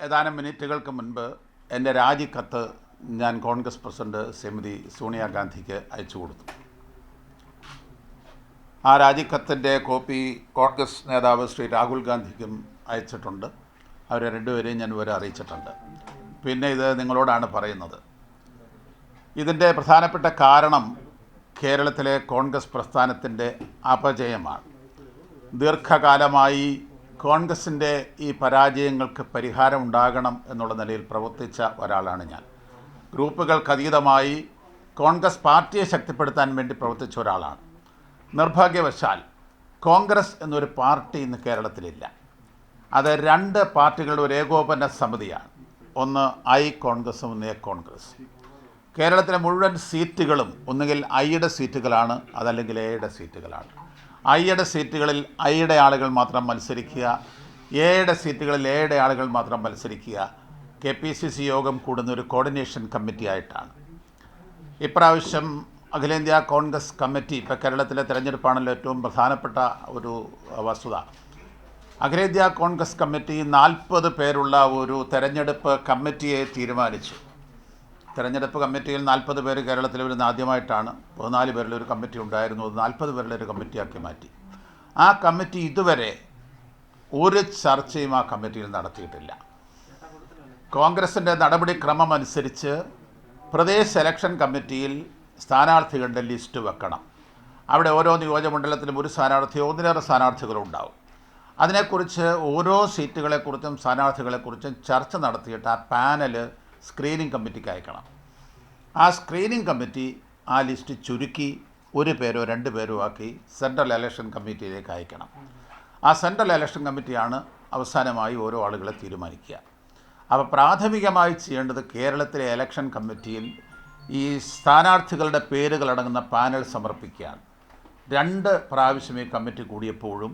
ഏതാനും മിനിറ്റുകൾക്ക് മുൻപ് എൻ്റെ രാജിക്കത്ത് ഞാൻ കോൺഗ്രസ് പ്രസിഡന്റ് ശ്രീമതി സോണിയാഗാന്ധിക്ക് അയച്ചു കൊടുത്തു. ആ രാജിക്കത്തിൻ്റെ കോപ്പി കോൺഗ്രസ് നേതാവ് ശ്രീ രാഹുൽ ഗാന്ധിക്കും അയച്ചിട്ടുണ്ട്. അവരെ രണ്ടുപേരെയും ഞാൻ ഇവരെ അറിയിച്ചിട്ടുണ്ട്. പിന്നെ ഇത് നിങ്ങളോടാണ് പറയുന്നത്. ഇതിൻ്റെ പ്രധാനപ്പെട്ട കാരണം കേരളത്തിലെ കോൺഗ്രസ് പ്രസ്ഥാനത്തിൻ്റെ അപചയമാണ്. ദീർഘകാലമായി കോൺഗ്രസിൻ്റെ ഈ പരാജയങ്ങൾക്ക് പരിഹാരം ഉണ്ടാകണം എന്നുള്ള നിലയിൽ പ്രവർത്തിച്ച ഒരാളാണ് ഞാൻ. ഗ്രൂപ്പുകൾക്കതീതമായി കോൺഗ്രസ് പാർട്ടിയെ ശക്തിപ്പെടുത്താൻ വേണ്ടി പ്രവർത്തിച്ച ഒരാളാണ്. നിർഭാഗ്യവശാൽ കോൺഗ്രസ് എന്നൊരു പാർട്ടി ഇന്ന് കേരളത്തിലില്ല. അത് രണ്ട് പാർട്ടികളുടെ ഒരു ഏകോപന സമിതിയാണ്. ഒന്ന് ഐ കോൺഗ്രസും ഒന്ന് എ കോൺഗ്രസ്. കേരളത്തിലെ മുഴുവൻ സീറ്റുകളും ഒന്നുകിൽ ഐയുടെ സീറ്റുകളാണ്, അതല്ലെങ്കിൽ എയുടെ സീറ്റുകളാണ്. ഐയുടെ സീറ്റുകളിൽ ഐയുടെ ആളുകൾ മാത്രം മത്സരിക്കുക, എയുടെ സീറ്റുകളിൽ എയുടെ ആളുകൾ മാത്രം മത്സരിക്കുക. KPCC യോഗം കൂടുന്ന ഒരു കോർഡിനേഷൻ കമ്മിറ്റി ആയിട്ടാണ്. ഇപ്രാവശ്യം അഖിലേന്ത്യാ കോൺഗ്രസ് കമ്മിറ്റി, ഇപ്പോൾ കേരളത്തിലെ തെരഞ്ഞെടുപ്പാണല്ലോ ഏറ്റവും പ്രധാനപ്പെട്ട ഒരു വസ്തുത. അഖിലേന്ത്യാ കോൺഗ്രസ് കമ്മിറ്റി 40 പേരുള്ള ഒരു തെരഞ്ഞെടുപ്പ് കമ്മിറ്റിയെ തീരുമാനിച്ചു. തെരഞ്ഞെടുപ്പ് കമ്മിറ്റിയിൽ 40 പേര് കേരളത്തിൽ വരുന്ന ആദ്യമായിട്ടാണ്. 14 പേരിലൊരു കമ്മിറ്റി ഉണ്ടായിരുന്നു, അത് 40 പേരിലൊരു കമ്മിറ്റിയാക്കി മാറ്റി. ആ കമ്മിറ്റി ഇതുവരെ ഒരു ചർച്ചയും ആ കമ്മിറ്റിയിൽ നടത്തിയിട്ടില്ല. കോൺഗ്രസിൻ്റെ നടപടിക്രമം അനുസരിച്ച് പ്രദേശ് സെലക്ഷൻ കമ്മിറ്റിയിൽ സ്ഥാനാർത്ഥികളുടെ ലിസ്റ്റ് വെക്കണം. അവിടെ ഓരോ നിയോജകമണ്ഡലത്തിലും ഒരു സ്ഥാനാർത്ഥിയോ ഒന്നിലേറെ സ്ഥാനാർത്ഥികളും ഉണ്ടാവും. അതിനെക്കുറിച്ച് ഓരോ സീറ്റുകളെക്കുറിച്ചും സ്ഥാനാർത്ഥികളെക്കുറിച്ചും ചർച്ച നടത്തിയിട്ട് ആ പാനൽ സ്ക്രീനിങ് കമ്മിറ്റിക്ക് അയക്കണം. ആ സ്ക്രീനിങ് കമ്മിറ്റി ആ ലിസ്റ്റ് ചുരുക്കി 1 പേരോ 2 പേരോ ആക്കി സെൻട്രൽ ഇലക്ഷൻ കമ്മിറ്റിയിലേക്ക് അയക്കണം. ആ സെൻട്രൽ ഇലക്ഷൻ കമ്മിറ്റിയാണ് അവസാനമായി ഓരോ ആളുകളെ തീരുമാനിക്കുക. അപ്പോൾ പ്രാഥമികമായി ചെയ്യേണ്ടത് കേരളത്തിലെ ഇലക്ഷൻ കമ്മിറ്റിയിൽ ഈ സ്ഥാനാർത്ഥികളുടെ പേരുകളടങ്ങുന്ന പാനൽ സമർപ്പിക്കുകയാണ്. 2 പ്രാവശ്യം ഈ കമ്മിറ്റി കൂടിയപ്പോഴും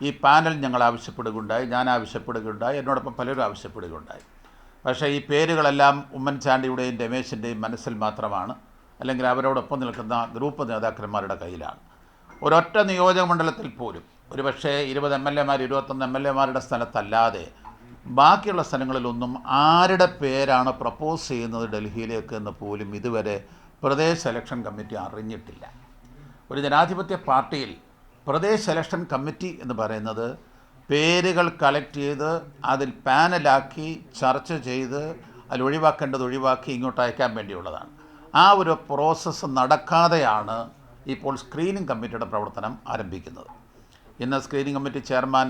ഈ പാനൽ ഞങ്ങൾ ആവശ്യപ്പെടുകയുണ്ടായി, ഞാൻ ആവശ്യപ്പെടുകയുണ്ടായി, എന്നോടൊപ്പം പലരും ആവശ്യപ്പെടുകയുണ്ടായി. പക്ഷേ ഈ പേരുകളെല്ലാം ഉമ്മൻചാണ്ടിയുടെയും രമേശിൻ്റെയും മനസ്സിൽ മാത്രമാണ്, അല്ലെങ്കിൽ അവരോടൊപ്പം നിൽക്കുന്ന ഗ്രൂപ്പ് നേതാക്കന്മാരുടെ കയ്യിലാണ്. ഒരൊറ്റ നിയോജകമണ്ഡലത്തിൽ പോലും ഒരുപക്ഷേ 20 MLA-മാർ 21 MLA-മാരുടെ സ്ഥലത്തല്ലാതെ ബാക്കിയുള്ള സ്ഥലങ്ങളിലൊന്നും ആരുടെ പേരാണ് പ്രപ്പോസ് ചെയ്യുന്നത് ഡൽഹിയിലേക്ക് എന്ന് പോലും ഇതുവരെ പ്രദേശ് സെലക്ഷൻ കമ്മിറ്റി അറിഞ്ഞിട്ടില്ല. ഒരു ജനാധിപത്യ പാർട്ടിയിൽ പ്രദേശ് സെലക്ഷൻ കമ്മിറ്റി എന്ന് പറയുന്നത് പേരുകൾ കളക്ട് ചെയ്ത് അതിൽ പാനലാക്കി ചർച്ച ചെയ്ത് അതിൽ ഒഴിവാക്കേണ്ടത് ഒഴിവാക്കി ഇങ്ങോട്ട് അയക്കാൻ വേണ്ടിയുള്ളതാണ്. ആ ഒരു പ്രോസസ്സ് നടക്കാതെയാണ് ഇപ്പോൾ സ്ക്രീനിങ് കമ്മിറ്റിയുടെ പ്രവർത്തനം ആരംഭിക്കുന്നത്. ഇന്ന് screening committee chairman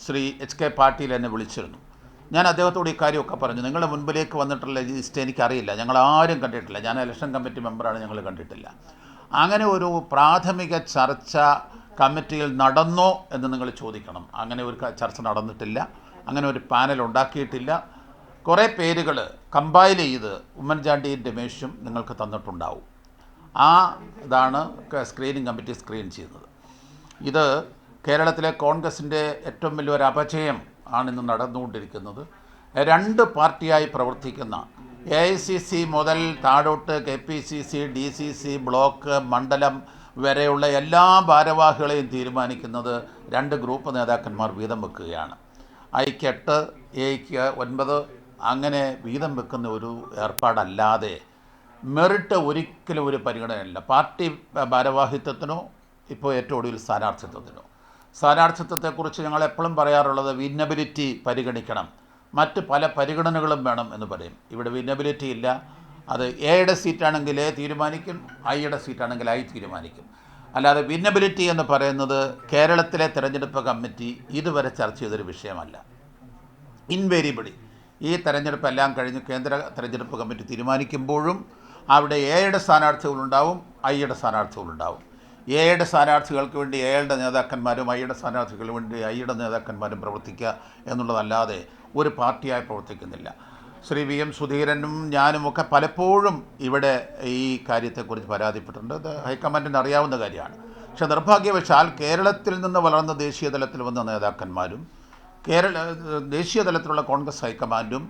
Shri HK Patil എന്നെ വിളിച്ചിരുന്നു. ഞാൻ അദ്ദേഹത്തോട് ഇക്കാര്യമൊക്കെ പറഞ്ഞു. നിങ്ങളുടെ മുൻപിലേക്ക് വന്നിട്ടുള്ള ലിസ്റ്റ് എനിക്കറിയില്ല, ഞങ്ങൾ ആരും കണ്ടിട്ടില്ല, ഞാൻ ഇലക്ഷൻ കമ്മിറ്റി മെമ്പറാണ്, ഞങ്ങൾ കണ്ടിട്ടില്ല. അങ്ങനെ ഒരു പ്രാഥമിക ചർച്ച കമ്മിറ്റിയിൽ നടന്നോ എന്ന് നിങ്ങൾ ചോദിക്കണം. അങ്ങനെ ഒരു ചർച്ച നടന്നിട്ടില്ല, അങ്ങനെ ഒരു പാനൽ ഉണ്ടാക്കിയിട്ടില്ല. കുറേ പേരുകൾ കമ്പൈൽ ചെയ്ത് ഉമ്മൻചാണ്ടിയും രമേശും നിങ്ങൾക്ക് തന്നിട്ടുണ്ടാവും. ഇതാണ് സ്ക്രീനിങ് കമ്മിറ്റി സ്ക്രീൻ ചെയ്യുന്നത്. ഇത് കേരളത്തിലെ കോൺഗ്രസിൻ്റെ ഏറ്റവും വലിയൊരു അപചയം ആണിന്ന് നടന്നുകൊണ്ടിരിക്കുന്നത്. 2 പാർട്ടിയായി പ്രവർത്തിക്കുന്ന AICC മുതൽ താഴോട്ട് KPCC, DCC, ബ്ലോക്ക്, മണ്ഡലം വരെയുള്ള എല്ലാ ഭാരവാഹികളെയും തീരുമാനിക്കുന്നത് 2 ഗ്രൂപ്പ് നേതാക്കന്മാർ വീതം വെക്കുകയാണ്. ഐക്ക് 8, എയ്ക്ക് 9 അങ്ങനെ വീതം വെക്കുന്ന ഒരു ഏർപ്പാടല്ലാതെ മെറിറ്റ് ഒരിക്കലും ഒരു പരിഗണനയില്ല. പാർട്ടി ഭാരവാഹിത്വത്തിനോ ഇപ്പോൾ ഏറ്റവും ഒടുവിൽ സ്ഥാനാർത്ഥിത്വത്തെക്കുറിച്ച് ഞങ്ങൾ എപ്പോഴും പറയാറുള്ളത് വിന്നബിലിറ്റി പരിഗണിക്കണം, മറ്റ് പല പരിഗണനകളും വേണം എന്ന് പറയും. ഇവിടെ വിന്നബിലിറ്റി ഇല്ല. അത് എയുടെ സീറ്റാണെങ്കിൽ എ തീരുമാനിക്കും, ഐയുടെ സീറ്റാണെങ്കിൽ ഐ തീരുമാനിക്കും. അല്ലാതെ വിന്നബിലിറ്റി എന്ന് പറയുന്നത് കേരളത്തിലെ തെരഞ്ഞെടുപ്പ് കമ്മിറ്റി ഇതുവരെ ചർച്ച ചെയ്തൊരു വിഷയമല്ല. ഇൻവേരിയബിളി ഈ തെരഞ്ഞെടുപ്പെല്ലാം കഴിഞ്ഞ് കേന്ദ്ര തെരഞ്ഞെടുപ്പ് കമ്മിറ്റി തീരുമാനിക്കുമ്പോഴും അവിടെ എയുടെ സ്ഥാനാർത്ഥികളുണ്ടാവും, ഐയുടെ സ്ഥാനാർത്ഥികളുണ്ടാവും. എയുടെ സ്ഥാനാർത്ഥികൾക്ക് വേണ്ടി എയുടെ നേതാക്കന്മാരും ഐയുടെ സ്ഥാനാർത്ഥികൾക്ക് വേണ്ടി ഐയുടെ നേതാക്കന്മാരും പ്രവർത്തിക്കുക എന്നുള്ളതല്ലാതെ ഒരു പാർട്ടിയായി പ്രവർത്തിക്കുന്നില്ല. ശ്രീ VM സുധീരനും ഞാനുമൊക്കെ പലപ്പോഴും ഇവിടെ ഈ കാര്യത്തെക്കുറിച്ച് പരാതിപ്പെട്ടിട്ടുണ്ട്. അത് ഹൈക്കമാൻഡിന് അറിയാവുന്ന കാര്യമാണ്. പക്ഷേ നിർഭാഗ്യവശാൽ കേരളത്തിൽ നിന്ന് വളർന്ന ദേശീയ തലത്തിൽ വന്ന നേതാക്കന്മാരും ദേശീയ തലത്തിലുള്ള കോൺഗ്രസ് ഹൈക്കമാൻഡും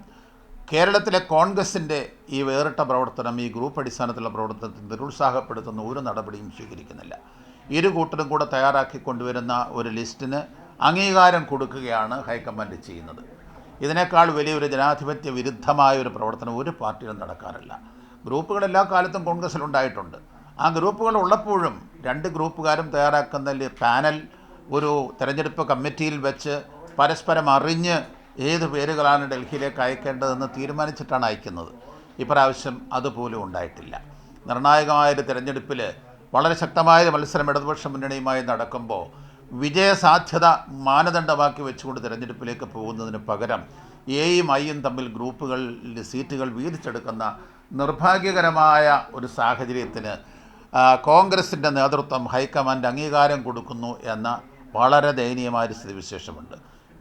കേരളത്തിലെ കോൺഗ്രസിൻ്റെ ഈ വേറിട്ട പ്രവർത്തനം, ഈ ഗ്രൂപ്പ് അടിസ്ഥാനത്തിലുള്ള പ്രവർത്തനത്തെ നിരുത്സാഹപ്പെടുത്തുന്ന ഒരു നടപടിയും സ്വീകരിക്കുന്നില്ല. ഇരു കൂട്ടരും കൂടെ തയ്യാറാക്കി കൊണ്ടുവരുന്ന ഒരു ലിസ്റ്റിന് അംഗീകാരം കൊടുക്കുകയാണ് ഹൈക്കമാൻഡ് ചെയ്യുന്നത്. ഇതിനേക്കാൾ വലിയൊരു ജനാധിപത്യ വിരുദ്ധമായ ഒരു പ്രവർത്തനം ഒരു പാർട്ടിയിലും നടക്കാറില്ല. ഗ്രൂപ്പുകൾ എല്ലാ കാലത്തും കോൺഗ്രസ്സിലുണ്ടായിട്ടുണ്ട്. ആ ഗ്രൂപ്പുകൾ ഉള്ളപ്പോഴും രണ്ട് ഗ്രൂപ്പുകാരും തയ്യാറാക്കുന്ന പാനൽ ഒരു തെരഞ്ഞെടുപ്പ് കമ്മിറ്റിയിൽ വെച്ച് പരസ്പരം അറിഞ്ഞ് ഏത് പേരുകളാണ് ഡൽഹിയിലേക്ക് അയക്കേണ്ടതെന്ന് തീരുമാനിച്ചിട്ടാണ് അയക്കുന്നത്. ഇപ്രാവശ്യം അതുപോലും ഉണ്ടായിട്ടില്ല. നിർണായകമായൊരു തെരഞ്ഞെടുപ്പിൽ വളരെ ശക്തമായ മത്സരം ഇടതുപക്ഷ മുന്നണിയുമായി നടക്കുമ്പോൾ വിജയസാധ്യത മാനദണ്ഡമാക്കി വെച്ചുകൊണ്ട് തിരഞ്ഞെടുപ്പിലേക്ക് പോകുന്നതിന് പകരം എയും ഐയും തമ്മിൽ ഗ്രൂപ്പുകളിൽ സീറ്റുകൾ വീതിച്ചെടുക്കുന്ന നിർഭാഗ്യകരമായ ഒരു സാഹചര്യത്തിന് കോൺഗ്രസിൻ്റെ നേതൃത്വം ഹൈക്കമാൻഡ് അംഗീകാരം കൊടുക്കുന്നു എന്ന വളരെ ദയനീയമായൊരു സ്ഥിതിവിശേഷമുണ്ട്.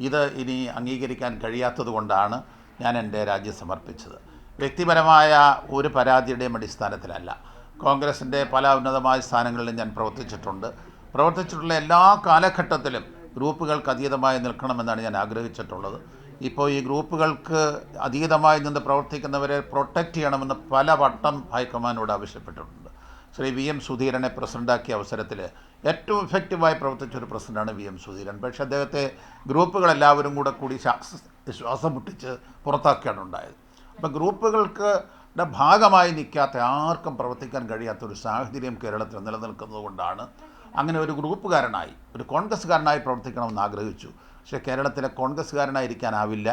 ഇത് ഇനി അംഗീകരിക്കാൻ കഴിയാത്തത് കൊണ്ടാണ് ഞാൻ എൻ്റെ രാജി സമർപ്പിച്ചത്. വ്യക്തിപരമായ ഒരു പരാതിയുടെയും അടിസ്ഥാനത്തിലല്ല. കോൺഗ്രസിൻ്റെ പല ഉന്നതമായ സ്ഥാനങ്ങളിലും ഞാൻ പ്രവർത്തിച്ചിട്ടുള്ള എല്ലാ കാലഘട്ടത്തിലും ഗ്രൂപ്പുകൾക്ക് അതീതമായി നിൽക്കണമെന്നാണ് ഞാൻ ആഗ്രഹിച്ചിട്ടുള്ളത്. ഇപ്പോൾ ഈ ഗ്രൂപ്പുകൾക്ക് അതീതമായി നിന്ന് പ്രവർത്തിക്കുന്നവരെ പ്രൊട്ടക്റ്റ് ചെയ്യണമെന്ന് പല വട്ടം ഹൈക്കമാൻഡോട് ആവശ്യപ്പെട്ടിട്ടുണ്ട്. ശ്രീ വി എം സുധീരനെ പ്രസിഡൻ്റാക്കിയ അവസരത്തിൽ ഏറ്റവും ഇഫക്റ്റീവായി പ്രവർത്തിച്ചൊരു പ്രസിഡൻ്റാണ് വി എം സുധീരൻ. പക്ഷേ അദ്ദേഹത്തെ ഗ്രൂപ്പുകളെല്ലാവരും കൂടി ശ്വാസം മുട്ടിച്ച് പുറത്താക്കുകയാണ് ഉണ്ടായത്. അപ്പം ഗ്രൂപ്പുകൾക്ക് ഭാഗമായി നിൽക്കാത്ത ആർക്കും പ്രവർത്തിക്കാൻ കഴിയാത്തൊരു സാഹചര്യം കേരളത്തിൽ നിലനിൽക്കുന്നത് കൊണ്ടാണ് അങ്ങനെ ഒരു ഗ്രൂപ്പുകാരനായി ഒരു കോൺഗ്രസ്സുകാരനായി പ്രവർത്തിക്കണമെന്ന് ആഗ്രഹിച്ചു. പക്ഷേ കേരളത്തിലെ കോൺഗ്രസ്സുകാരനായിരിക്കാനാവില്ല,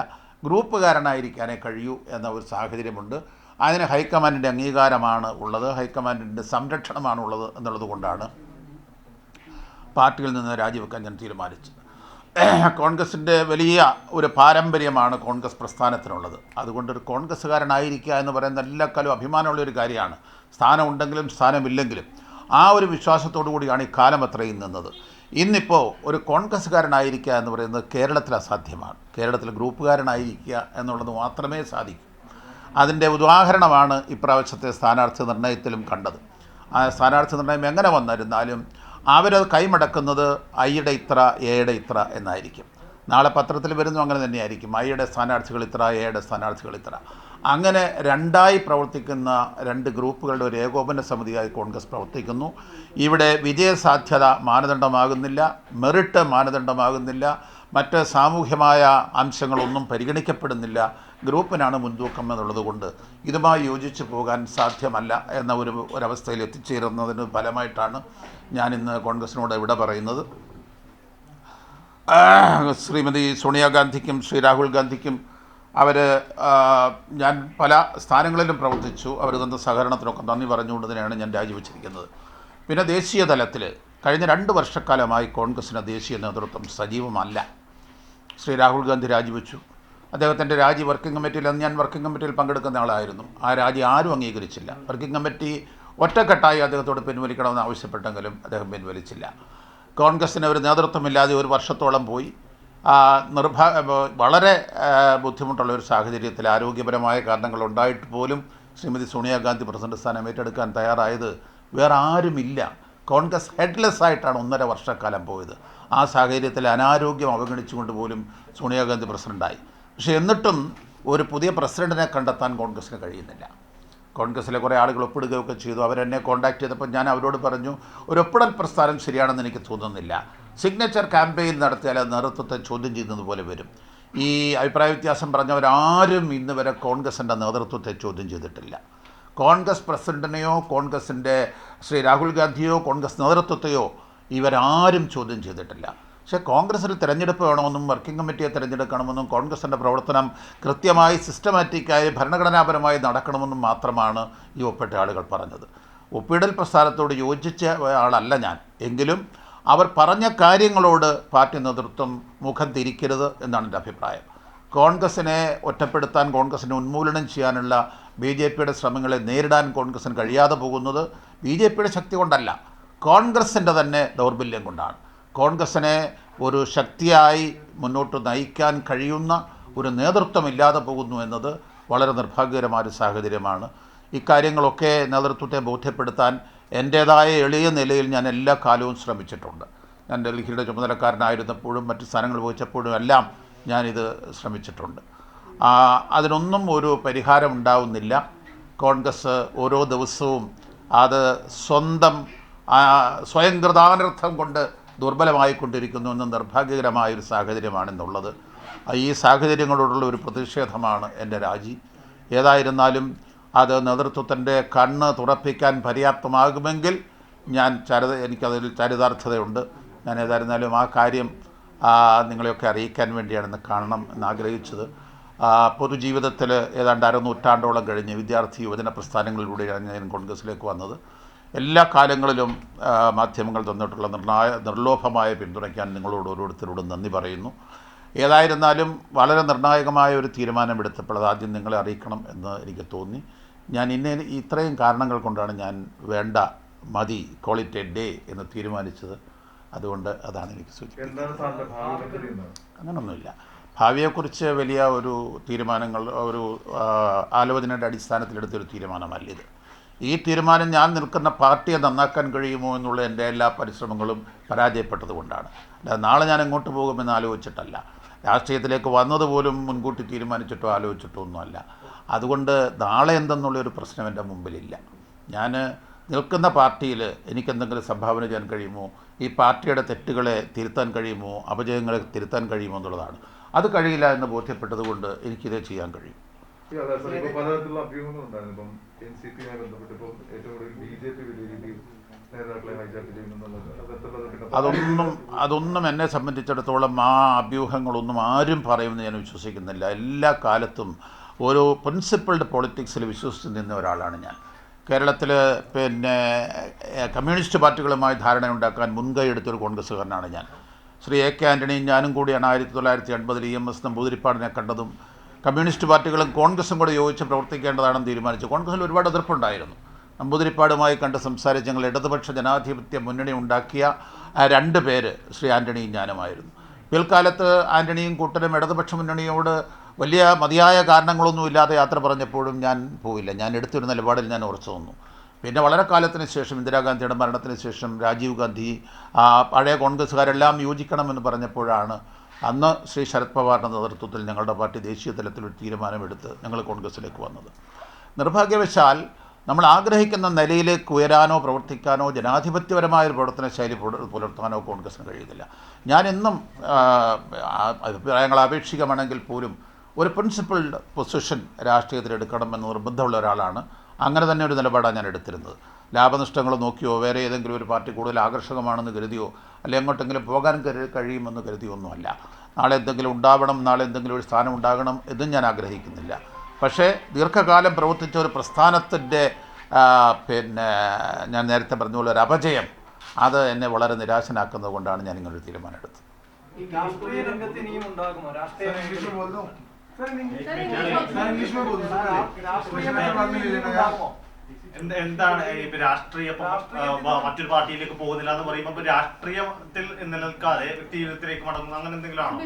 ഗ്രൂപ്പുകാരനായിരിക്കാനേ കഴിയൂ എന്ന ഒരു സാഹചര്യമുണ്ട്. അതിന് ഹൈക്കമാൻഡിൻ്റെ അംഗീകാരമാണ് ഉള്ളത്, ഹൈക്കമാൻഡിൻ്റെ സംരക്ഷണമാണ് ഉള്ളത് എന്നുള്ളത് കൊണ്ടാണ് പാർട്ടിയിൽ നിന്ന് രാജിവെക്കാൻ ഞാൻ തീരുമാനിച്ചത്. കോൺഗ്രസിൻ്റെ വലിയ ഒരു പാരമ്പര്യമാണ് കോൺഗ്രസ് പ്രസ്ഥാനത്തിനുള്ളത്. അതുകൊണ്ടൊരു കോൺഗ്രസ്സുകാരനായിരിക്കുക എന്ന് പറയുന്നത് എല്ലാക്കാലും അഭിമാനമുള്ളൊരു കാര്യമാണ്. സ്ഥാനമുണ്ടെങ്കിലും സ്ഥാനമില്ലെങ്കിലും ആ ഒരു വിശ്വാസത്തോടു കൂടിയാണ് ഈ കാലം അത്രയും നിന്നത്. ഇന്നിപ്പോൾ ഒരു കോൺഗ്രസ്സുകാരനായിരിക്കുക എന്ന് പറയുന്നത് കേരളത്തിൽ അസാധ്യമാണ്. കേരളത്തിൽ ഗ്രൂപ്പുകാരനായിരിക്കുക എന്നുള്ളത് മാത്രമേ സാധിക്കൂ. അതിൻ്റെ ഉദാഹരണമാണ് ഇപ്രാവശ്യത്തെ സ്ഥാനാർത്ഥി നിർണയത്തിലും കണ്ടത്. ആ സ്ഥാനാർത്ഥി നിർണയം എങ്ങനെ വന്നിരുന്നാലും അവരത് കൈമടക്കുന്നത് ഐയുടെ ഇത്ര എയുടെ ഇത്ര എന്നായിരിക്കും. നാളെ പത്രത്തിൽ വരുന്നു അങ്ങനെ തന്നെയായിരിക്കും. ഐയുടെ സ്ഥാനാർത്ഥികൾ ഇത്ര, എയുടെ സ്ഥാനാർത്ഥികൾ ഇത്ര. അങ്ങനെ രണ്ടായി പ്രവർത്തിക്കുന്ന രണ്ട് ഗ്രൂപ്പുകളുടെ ഒരു ഏകോപന സമിതിയായി കോൺഗ്രസ് പ്രവർത്തിക്കുന്നു. ഇവിടെ വിജയസാധ്യത മാനദണ്ഡമാകുന്നില്ല, മെറിറ്റ് മാനദണ്ഡമാകുന്നില്ല, മറ്റ് സാമൂഹ്യമായ അംശങ്ങളൊന്നും പരിഗണിക്കപ്പെടുന്നില്ല. ഗ്രൂപ്പിനാണ് മുൻതൂക്കം എന്നുള്ളത് കൊണ്ട് ഇതുമായി യോജിച്ച് പോകാൻ സാധ്യമല്ല എന്ന ഒരവസ്ഥയിൽ എത്തിച്ചേരുന്നതിന് ഫലമായിട്ടാണ് ഞാനിന്ന് കോൺഗ്രസിനോട് വിട പറയുന്നത്. ശ്രീമതി സോണിയാഗാന്ധിക്കും ശ്രീ രാഹുൽ ഗാന്ധിക്കും ഞാൻ പല സ്ഥാനങ്ങളിലും പ്രവർത്തിച്ചു. അവർ തന്ന സഹകരണത്തിനൊക്കെ നന്ദി പറഞ്ഞുകൊണ്ട് തന്നെയാണ് ഞാൻ രാജിവെച്ചിരിക്കുന്നത്. പിന്നെ ദേശീയ തലത്തിൽ കഴിഞ്ഞ 2 വർഷക്കാലമായി കോൺഗ്രസിന് ദേശീയ നേതൃത്വം സജീവമല്ല. ശ്രീ രാഹുൽ ഗാന്ധി രാജിവെച്ചു. അദ്ദേഹത്തിൻ്റെ രാജി വർക്കിംഗ് കമ്മിറ്റിയിൽ, ഞാൻ വർക്കിംഗ് കമ്മിറ്റിയിൽ പങ്കെടുക്കുന്ന ആളായിരുന്നു. ആ രാജി ആരും അംഗീകരിച്ചില്ല. വർക്കിംഗ് കമ്മിറ്റി ഒറ്റക്കെട്ടായി അദ്ദേഹത്തോട് പിൻവലിക്കണമെന്ന് ആവശ്യപ്പെട്ടെങ്കിലും അദ്ദേഹം പിൻവലിച്ചില്ല. കോൺഗ്രസിന് ഒരു നേതൃത്വമില്ലാതെ 1 വർഷത്തോളം പോയി. വളരെ ബുദ്ധിമുട്ടുള്ള ഒരു സാഹചര്യത്തിൽ ആരോഗ്യപരമായ കാരണങ്ങൾ ഉണ്ടായിട്ട് പോലും ശ്രീമതി സോണിയാഗാന്ധി പ്രസിഡന്റ് സ്ഥാനം ഏറ്റെടുക്കാൻ തയ്യാറായത് വേറെ ആരുമില്ല. കോൺഗ്രസ് ഹെഡ്ലെസ് ആയിട്ടാണ് 1.5 വർഷക്കാലം പോയത്. ആ സാഹചര്യത്തിൽ അനാരോഗ്യം അവഗണിച്ചുകൊണ്ട് പോലും സോണിയാഗാന്ധി പ്രസിഡൻ്റായി. പക്ഷേ എന്നിട്ടും ഒരു പുതിയ പ്രസിഡന്റിനെ കണ്ടെത്താൻ കോൺഗ്രസിന് കഴിയുന്നില്ല. കോൺഗ്രസ്സിലെ കുറേ ആളുകൾ ഒപ്പിടുകയൊക്കെ ചെയ്തു. അവരെന്നെ കോൺടാക്ട് ചെയ്തപ്പോൾ ഞാൻ അവരോട് പറഞ്ഞു, ഒരു ഒപ്പിടൽ പ്രസ്ഥാനം ശരിയാണെന്ന് എനിക്ക് തോന്നുന്നില്ല. സിഗ്നേച്ചർ ക്യാമ്പയിൻ നടത്തിയാൽ അത് നേതൃത്വത്തെ ചോദ്യം ചെയ്യുന്നത് പോലെ വരും. ഈ അഭിപ്രായ വ്യത്യാസം പറഞ്ഞവരാരും ഇന്ന് വരെ കോൺഗ്രസിൻ്റെ നേതൃത്വത്തെ ചോദ്യം ചെയ്തിട്ടില്ല. കോൺഗ്രസ് പ്രസിഡന്റിനെയോ കോൺഗ്രസിൻ്റെ ശ്രീ രാഹുൽ ഗാന്ധിയോ കോൺഗ്രസ് നേതൃത്വത്തെയോ ഇവരാരും ചോദ്യം ചെയ്തിട്ടില്ല. പക്ഷേ കോൺഗ്രസ്സിൽ തിരഞ്ഞെടുപ്പ് വേണമെന്നും വർക്കിംഗ് കമ്മിറ്റിയെ തിരഞ്ഞെടുക്കണമെന്നും കോൺഗ്രസിൻ്റെ പ്രവർത്തനം കൃത്യമായി സിസ്റ്റമാറ്റിക്കായി ഭരണഘടനാപരമായി നടക്കണമെന്നും മാത്രമാണ് ഈ ഒപ്പിട്ട ആളുകൾ പറഞ്ഞത്. ഒപ്പിടൽ പ്രസ്ഥാനത്തോട് യോജിച്ച ആളല്ല ഞാൻ. എങ്കിലും അവർ പറഞ്ഞ കാര്യങ്ങളോട് പാർട്ടി നേതൃത്വം മുഖം തിരിക്കരുത് എന്നാണ് എൻ്റെ അഭിപ്രായം. കോൺഗ്രസിനെ ഒറ്റപ്പെടുത്താൻ, കോൺഗ്രസിനെ ഉന്മൂലനം ചെയ്യാനുള്ള BJPയുടെ ശ്രമങ്ങളെ നേരിടാൻ കോൺഗ്രസിന് കഴിയാതെ പോകുന്നത് BJPയുടെ ശക്തി കൊണ്ടല്ല, കോൺഗ്രസിൻ്റെ തന്നെ ദൗർബല്യം കൊണ്ടാണ്. കോൺഗ്രസിനെ ഒരു ശക്തിയായി മുന്നോട്ട് നയിക്കാൻ കഴിയുന്ന ഒരു നേതൃത്വമില്ലാതെ പോകുന്നു എന്നത് വളരെ നിർഭാഗ്യകരമായ ഒരു സാഹചര്യമാണ്. ഇക്കാര്യങ്ങളൊക്കെ നേതൃത്വത്തെ ബോധ്യപ്പെടുത്താൻ എൻ്റേതായ എളിയ നിലയിൽ ഞാൻ എല്ലാ കാലവും ശ്രമിച്ചിട്ടുണ്ട്. ഞാൻ ഡൽഹിയുടെ ചുമതലക്കാരനായിരുന്നപ്പോഴും മറ്റ് സ്ഥാനങ്ങൾ വഹിച്ചപ്പോഴും എല്ലാം ഞാനിത് ശ്രമിച്ചിട്ടുണ്ട്. അതിനൊന്നും ഒരു പരിഹാരം ഉണ്ടാവുന്നില്ല. കോൺഗ്രസ് ഓരോ ദിവസവും അത് സ്വയം കൃതാനർത്ഥം കൊണ്ട് ദുർബലമായിക്കൊണ്ടിരിക്കുന്നു എന്ന നിർഭാഗ്യകരമായൊരു സാഹചര്യമാണെന്നുള്ളത്. ഈ സാഹചര്യങ്ങളോടുള്ള ഒരു പ്രതിഷേധമാണ് എൻ്റെ രാജി. ഏതായിരുന്നാലും അത് നേതൃത്വത്തിൻ്റെ കണ്ണ് തുറപ്പിക്കാൻ പര്യാപ്തമാകുമെങ്കിൽ എനിക്കതിൽ ചരിതാർത്ഥതയുണ്ട്. ഞാൻ ഏതായിരുന്നാലും ആ കാര്യം നിങ്ങളെയൊക്കെ അറിയിക്കാൻ വേണ്ടിയാണ് കാണണം എന്നാഗ്രഹിച്ചത്. പൊതുജീവിതത്തിൽ ഏതാണ്ട് അരനൂറ്റാണ്ടോളം കഴിഞ്ഞ് വിദ്യാർത്ഥി യുവജന പ്രസ്ഥാനങ്ങളിലൂടെയാണ് ഞാൻ കോൺഗ്രസ്സിലേക്ക് വന്നത്. എല്ലാ കാലങ്ങളിലും മാധ്യമങ്ങൾ തന്നിട്ടുള്ള നിർലോഭമായ പിന്തുണയ്ക്കാൻ നിങ്ങളോട് ഓരോരുത്തരോടും നന്ദി പറയുന്നു. ഏതായിരുന്നാലും വളരെ നിർണായകമായ ഒരു തീരുമാനമെടുത്തപ്പോൾ അത് ആദ്യം നിങ്ങളെ അറിയിക്കണം എന്ന് എനിക്ക് തോന്നി. ഞാൻ ഇത്രയും കാരണങ്ങൾ കൊണ്ടാണ് ഞാൻ വേണ്ട മതി കോൾ ഇറ്റ് എ ഡേ എന്ന് തീരുമാനിച്ചത്. അതുകൊണ്ട് അതാണ് എനിക്ക് സൂചിപ്പിക്കുന്നത്. അങ്ങനൊന്നുമില്ല. ഭാവിയെക്കുറിച്ച് വലിയ ഒരു തീരുമാനങ്ങൾ ഒരു ആലോചനയുടെ അടിസ്ഥാനത്തിലെടുത്തൊരു തീരുമാനമല്ലിത്. ഈ തീരുമാനം ഞാൻ നിൽക്കുന്ന പാർട്ടിയെ നന്നാക്കാൻ കഴിയുമോ എന്നുള്ള എൻ്റെ എല്ലാ പരിശ്രമങ്ങളും പരാജയപ്പെട്ടതുകൊണ്ടാണ്. അല്ല, നാളെ ഞാൻ എങ്ങോട്ട് പോകുമെന്ന് ആലോചിച്ചിട്ടല്ല. രാഷ്ട്രീയത്തിലേക്ക് വന്നതുപോലും മുൻകൂട്ടി തീരുമാനിച്ചിട്ടോ ആലോചിച്ചിട്ടോ ഒന്നുമല്ല. അതുകൊണ്ട് നാളെ എന്തെന്നുള്ളൊരു പ്രശ്നം എൻ്റെ മുമ്പിലില്ല. ഞാൻ നിൽക്കുന്ന പാർട്ടിയിൽ എനിക്കെന്തെങ്കിലും സംഭാവന ചെയ്യാൻ കഴിയുമോ, ഈ പാർട്ടിയുടെ തെറ്റുകളെ തിരുത്താൻ കഴിയുമോ, അപജയങ്ങളെ തിരുത്താൻ കഴിയുമോ എന്നുള്ളതാണ്. അത് കഴിയില്ല എന്ന് ബോധ്യപ്പെട്ടതുകൊണ്ട് എനിക്കിതേ ചെയ്യാൻ കഴിയും. പലതരത്തിലുള്ള അഭ്യൂഹങ്ങളുണ്ടായിരുന്നു. ഇപ്പം NCP-യുമായി ബന്ധപ്പെട്ട് ഇപ്പോൾ ഏറ്റവും കൂടുതൽ BJP വലിയ രീതിയിൽ നേതാക്കളെ ഹൈജാക്ക് ചെയ്യുന്നുള്ളത് അതൊന്നും എന്നെ സംബന്ധിച്ചിടത്തോളം ആ അഭ്യൂഹങ്ങളൊന്നും ആരും പറയുമെന്ന് ഞാൻ വിശ്വസിക്കുന്നില്ല. എല്ലാ കാലത്തും ഒരു പ്രിൻസിപ്പിൾഡ് പൊളിറ്റിക്സിൽ വിശ്വസിച്ച് നിന്ന ഒരാളാണ് ഞാൻ. കേരളത്തിൽ കമ്മ്യൂണിസ്റ്റ് പാർട്ടികളുമായി ധാരണയുണ്ടാക്കാൻ മുൻകൈ എടുത്തൊരു കോൺഗ്രസ്സുകാരനാണ് ഞാൻ. ശ്രീ AK ആൻ്റണിയും ഞാനും കൂടിയാണ് 1980 EMS നമ്പൂതിരിപ്പാടിനെ കണ്ടതും കമ്മ്യൂണിസ്റ്റ് പാർട്ടികളും കോൺഗ്രസും കൂടെ യോജിച്ച് പ്രവർത്തിക്കേണ്ടതാണെന്ന് തീരുമാനിച്ചു. കോൺഗ്രസിൽ ഒരുപാട് എതിർപ്പുണ്ടായിരുന്നു. നമ്പൂതിരിപ്പാടുമായി കണ്ട് സംസാരിച്ച് ഞങ്ങൾ ഇടതുപക്ഷ ജനാധിപത്യ മുന്നണി ഉണ്ടാക്കിയ 2 പേര് ശ്രീ ആൻ്റണിയും ഞാനുമായിരുന്നു. പിൽക്കാലത്ത് ആൻ്റണിയും കൂട്ടരും ഇടതുപക്ഷ മുന്നണിയോട് വലിയ മതിയായ കാരണങ്ങളൊന്നുമില്ലാതെ യാത്ര പറഞ്ഞപ്പോഴും ഞാൻ പോയില്ല. ഞാൻ എടുത്തൊരു നിലപാടിൽ ഞാൻ ഉറച്ചു നിന്നു. പിന്നെ വളരെ കാലത്തിന് ശേഷം ഇന്ദിരാഗാന്ധിയുടെ മരണത്തിന് ശേഷം രാജീവ് ഗാന്ധി പഴയ കോൺഗ്രസ്സുകാരെല്ലാം യോജിക്കണമെന്ന് പറഞ്ഞപ്പോഴാണ് അന്ന് ശ്രീ ശരത് പവാറിൻ്റെ നേതൃത്വത്തിൽ ഞങ്ങളുടെ പാർട്ടി ദേശീയ തലത്തിലൊരു തീരുമാനമെടുത്ത് ഞങ്ങൾ കോൺഗ്രസ്സിലേക്ക് വന്നത്. നിർഭാഗ്യവശാൽ നമ്മൾ ആഗ്രഹിക്കുന്ന നിലയിലേക്ക് ഉയരാനോ പ്രവർത്തിക്കാനോ ജനാധിപത്യപരമായൊരു പ്രവർത്തന ശൈലി പുലർത്താനോ കോൺഗ്രസ്സിന് കഴിയുന്നില്ല. ഞാനെന്നും അഭിപ്രായങ്ങൾ ആപേക്ഷികമാണെങ്കിൽ പോലും ഒരു പ്രിൻസിപ്പിൾഡ് പൊസിഷൻ രാഷ്ട്രീയത്തിലെടുക്കണമെന്ന് നിർബന്ധമുള്ള ഒരാളാണ്. അങ്ങനെ തന്നെ ഒരു നിലപാടാണ് ഞാൻ എടുത്തിരുന്നത്. ലാഭനഷ്ടങ്ങൾ നോക്കിയോ വേറെ ഏതെങ്കിലും ഒരു പാർട്ടി കൂടുതൽ ആകർഷകമാണെന്ന് കരുതിയോ അല്ലെങ്കിൽ എങ്ങോട്ടെങ്കിലും പോകാൻ കഴിയുമെന്ന് കരുതിയോ ഒന്നുമല്ല. നാളെ എന്തെങ്കിലും ഉണ്ടാവണം, നാളെ എന്തെങ്കിലും ഒരു സ്ഥാനം ഉണ്ടാകണം എന്നും ഞാൻ ആഗ്രഹിക്കുന്നില്ല. പക്ഷേ ദീർഘകാലം പ്രവർത്തിച്ച ഒരു പ്രസ്ഥാനത്തിൻ്റെ ഞാൻ നേരത്തെ പറഞ്ഞ പോലെ ഒരു അപചയം അത് എന്നെ വളരെ നിരാശനാക്കുന്നത് കൊണ്ടാണ് ഞാൻ ഇങ്ങനൊരു തീരുമാനം എടുത്തത്. എന്താണ് രാഷ്ട്രീയ മറ്റൊരു പാർട്ടിയിലേക്ക് പോകുന്നില്ല എന്ന് പറയുമ്പോൾ രാഷ്ട്രീയത്തിൽ നിലനിൽക്കാതെ വ്യക്തി ജീവിതത്തിലേക്ക് മടങ്ങുന്നു അങ്ങനെ എന്തെങ്കിലും ആണോ?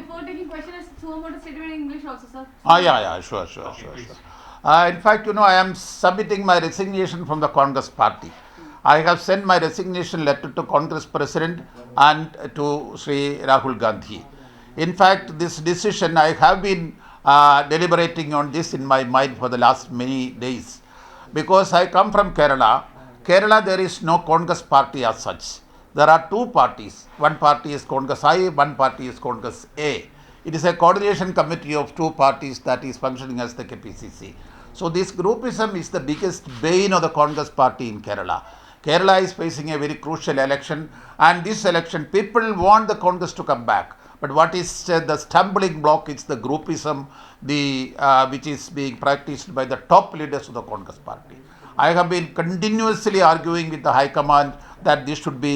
In fact, I am submitting my resignation from the Congress party. I have sent my resignation letter to Congress President and to Sri Rahul Gandhi. In fact, this decision I have been deliberating on this in my mind for the last many days. Because I come from Kerala. Kerala, there is no Congress party as such. There are 2 parties. One party is Congress I, one party is Congress A. It is a coordination committee of 2 parties that is functioning as the KPCC. So this groupism is the biggest bane of the Congress party in Kerala. Kerala is facing a very crucial election, and this election people want the Congress to come back. But what is the stumbling block is the groupism which is being practiced by the top leaders of the Congress party. I have been continuously arguing with the High Command that this should be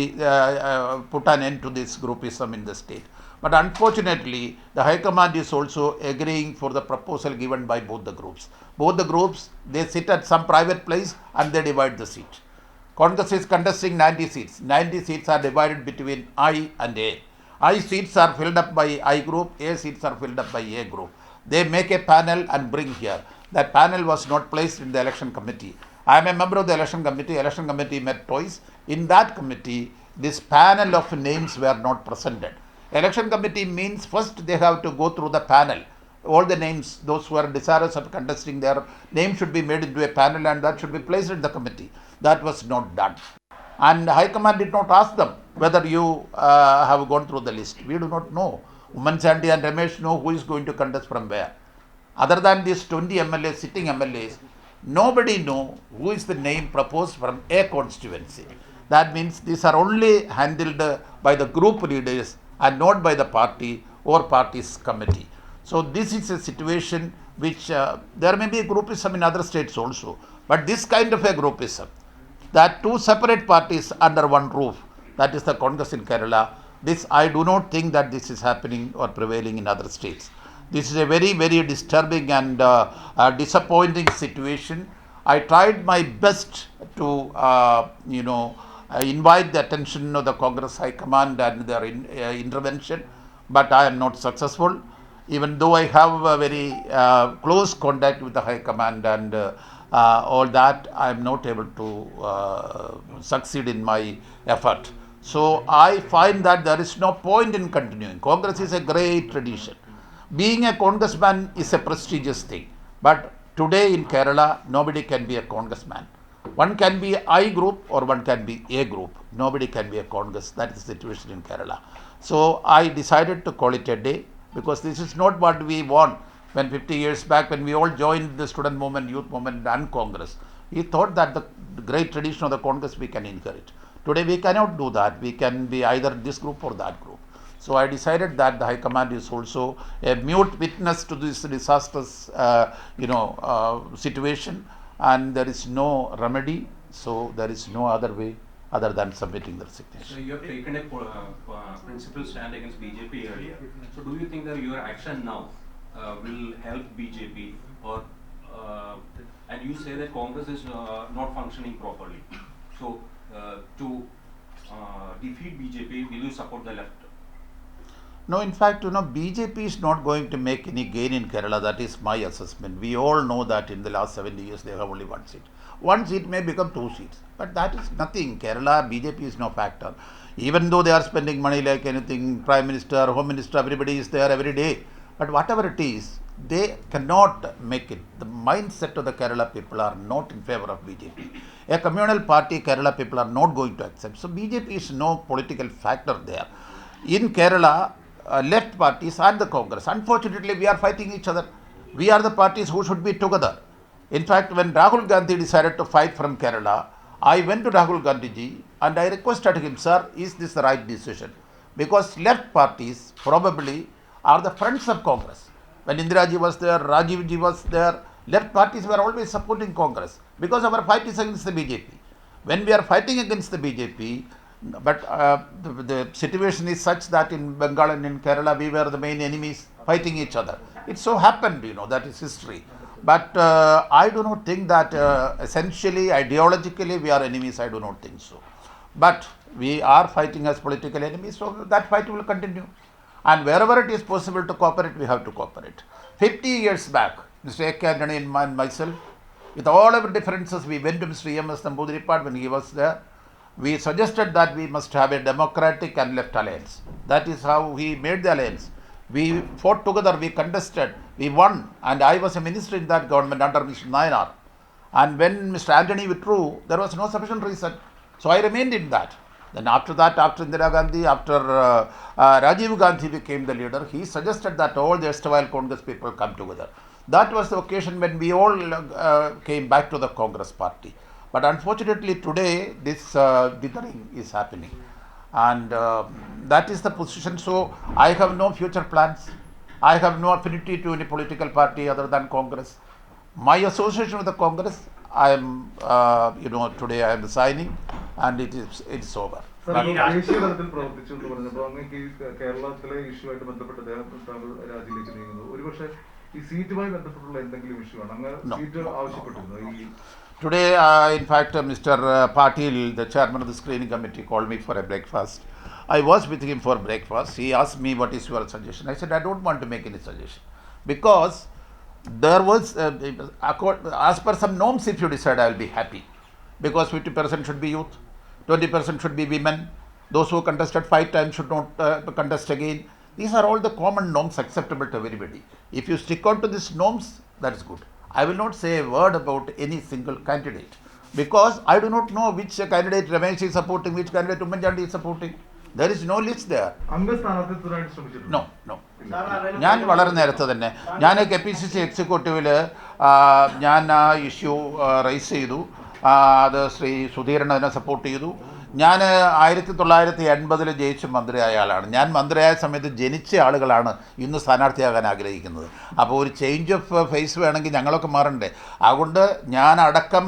put an end to this groupism in the state. But unfortunately, the High Command is also agreeing for the proposal given by both the groups. Both the groups, they sit at some private place and they divide the seat. Congress is contesting 90 seats. 90 seats are divided between I and A. I seats are filled up by I group, A seats are filled up by A group. They make a panel and bring here. That panel was not placed in the election committee. I am a member of the election committee. Election committee met twice. In that committee, this panel of names were not presented. Election committee means first they have to go through the panel. All the names, those who are desirous of contesting, their name should be made into a panel and that should be placed in the committee. That was not done. And High Command did not ask them whether you have gone through the list. We do not know Umman Chandy and Ramesh know who is going to contest from where. Other than these 20 MLAs, sitting MLAs, nobody know who is the name proposed from a constituency. That means these are only handled by the group leaders and not by the party or party's committee. So this is a situation which there may be a groupism in other states also, but this kind of a groupism, that two separate parties under one roof, that is the Congress in Kerala, this I do not think that this is happening or prevailing in other states. This is a very, very disturbing and disappointing situation. I tried my best to, invite the attention of the Congress High Command and their intervention, but I am not successful. Even though I have a very close contact with the High Command and all that, I am not able to succeed in my effort. So I find that there is no point in continuing. Congress is a great tradition. Being a congressman is a prestigious thing. But today in Kerala, nobody can be a congressman. One can be I group or one can be A group. Nobody can be a Congress. That is the situation in Kerala. So I decided to call it a day, because this is not what we want. When 50 years back, when we all joined the student movement, youth movement and Congress, we thought that the great tradition of the Congress we can inherit. Today we cannot do that. We can be either this group or that group. So I decided that the High Command is also a mute witness to this disastrous situation, and there is no remedy. So there is no other way other than submitting the resignation. So you have taken a principled stand against BJP earlier. So do you think that your action now will help BJP, or and you say that Congress is not functioning properly. So to defeat BJP, will you support the left? No, in fact, BJP is not going to make any gain in Kerala. That is my assessment. We all know that in the last 70 years they have only one seat. One seat may become 2 seats, but that is nothing. Kerala, BJP is no factor. Even though they are spending money like anything, Prime Minister, Home Minister, everybody is there every day. But whatever it is, they cannot make it. The mindset of the Kerala people are not in favor of BJP. A communal party, Kerala people are not going to accept. So BJP is no political factor there. In Kerala, left parties and the Congress, unfortunately, we are fighting each other. We are the parties who should be together. In fact, when Rahul Gandhi decided to fight from Kerala, I went to Rahul Gandhi ji and I requested him, sir, is this the right decision? Because left parties probably are the friends of Congress. When Indira ji was there, Rajiv ji was there, left parties were always supporting Congress because our fight is against the BJP. When we are fighting against the BJP, but the situation is such that in Bengal and in Kerala we were the main enemies fighting each other. It so happened, that is history. But I do not think that essentially, ideologically we are enemies. I do not think so. But we are fighting as political enemies, so that fight will continue. And wherever it is possible to cooperate, we have to cooperate. 50 years back, Mr. A.K. Antony and myself, with all our differences, we went to Mr. E.M.S. Namboodiripad when he was there. We suggested that we must have a democratic and left alliance. That is how he made the alliance. We fought together, we contested, we won, and I was a minister in that government under Mr. Nayanar. And when Mr. Antony withdrew, there was no sufficient reason. So I remained in that. Then after that, after Indira Gandhi, after Rajiv Gandhi became the leader, he suggested that all the erstwhile Congress people come together. That was the occasion when we all came back to the Congress party. But unfortunately today, this dithering is happening. And that is the position. So I have no future plans. I have no affinity to any political party other than Congress. My association with the Congress, I am, today I am resigning, and it's over. ദേശീയ തലത്തിൽ പ്രവർത്തിച്ചു എന്ന് പറഞ്ഞപ്പോൾ അങ്ങേക്ക് ഈ കേരളത്തിലെ issue ആയിട്ട് ബന്ധപ്പെട്ട് താങ്കൾ രാജിയിലേക്ക് നീങ്ങുന്നു. ഒരുപക്ഷെ ഈ സീറ്റുമായി ബന്ധപ്പെട്ടുള്ള എന്തെങ്കിലും ഇഷ്യൂ ആണ് അങ്ങ് സീറ്റ് ആവശ്യപ്പെട്ടിരുന്നു ഈ Today, in fact, Mr. Patil, the chairman of the screening committee, called me for a breakfast. I was with him for breakfast. He asked me, what is your suggestion? I said, I don't want to make any suggestion. Because there was, as per some norms, if you decide, I will be happy. Because 50% should be youth, 20% should be women. Those who contested 5 times should not contest again. These are all the common norms acceptable to everybody. If you stick on to these norms, that is good. I will not say a word about any single candidate, because I do not know which candidate Ramesh is supporting, which candidate Umman Chandy is supporting. There is no list there. അംഗസ്ഥാനാർത്ഥിത്വത്തിനായിട്ട് ശ്രമിച്ചിട്ടുണ്ട്. No, no. ഞാൻ വളരെ നേരത്തെ തന്നെ ഞാൻ KPCC എക്സിക്യൂട്ടീവിൽ ഞാൻ ആ issue rice ചെയ്തു. അത് ശ്രീ സുധീരൻ അതിനെ സപ്പോർട്ട് ചെയ്തു. ഞാൻ 1980 ജയിച്ച് മന്ത്രിയായ ആളാണ്. ഞാൻ മന്ത്രിയായ സമയത്ത് ജനിച്ച ആളുകളാണ് ഇന്ന് സ്ഥാനാർത്ഥിയാകാൻ ആഗ്രഹിക്കുന്നത്. അപ്പോൾ ഒരു ചേഞ്ച് ഓഫ് ഫേസ് വേണമെങ്കിൽ ഞങ്ങളൊക്കെ മാറണ്ടേ? അതുകൊണ്ട് ഞാൻ അടക്കം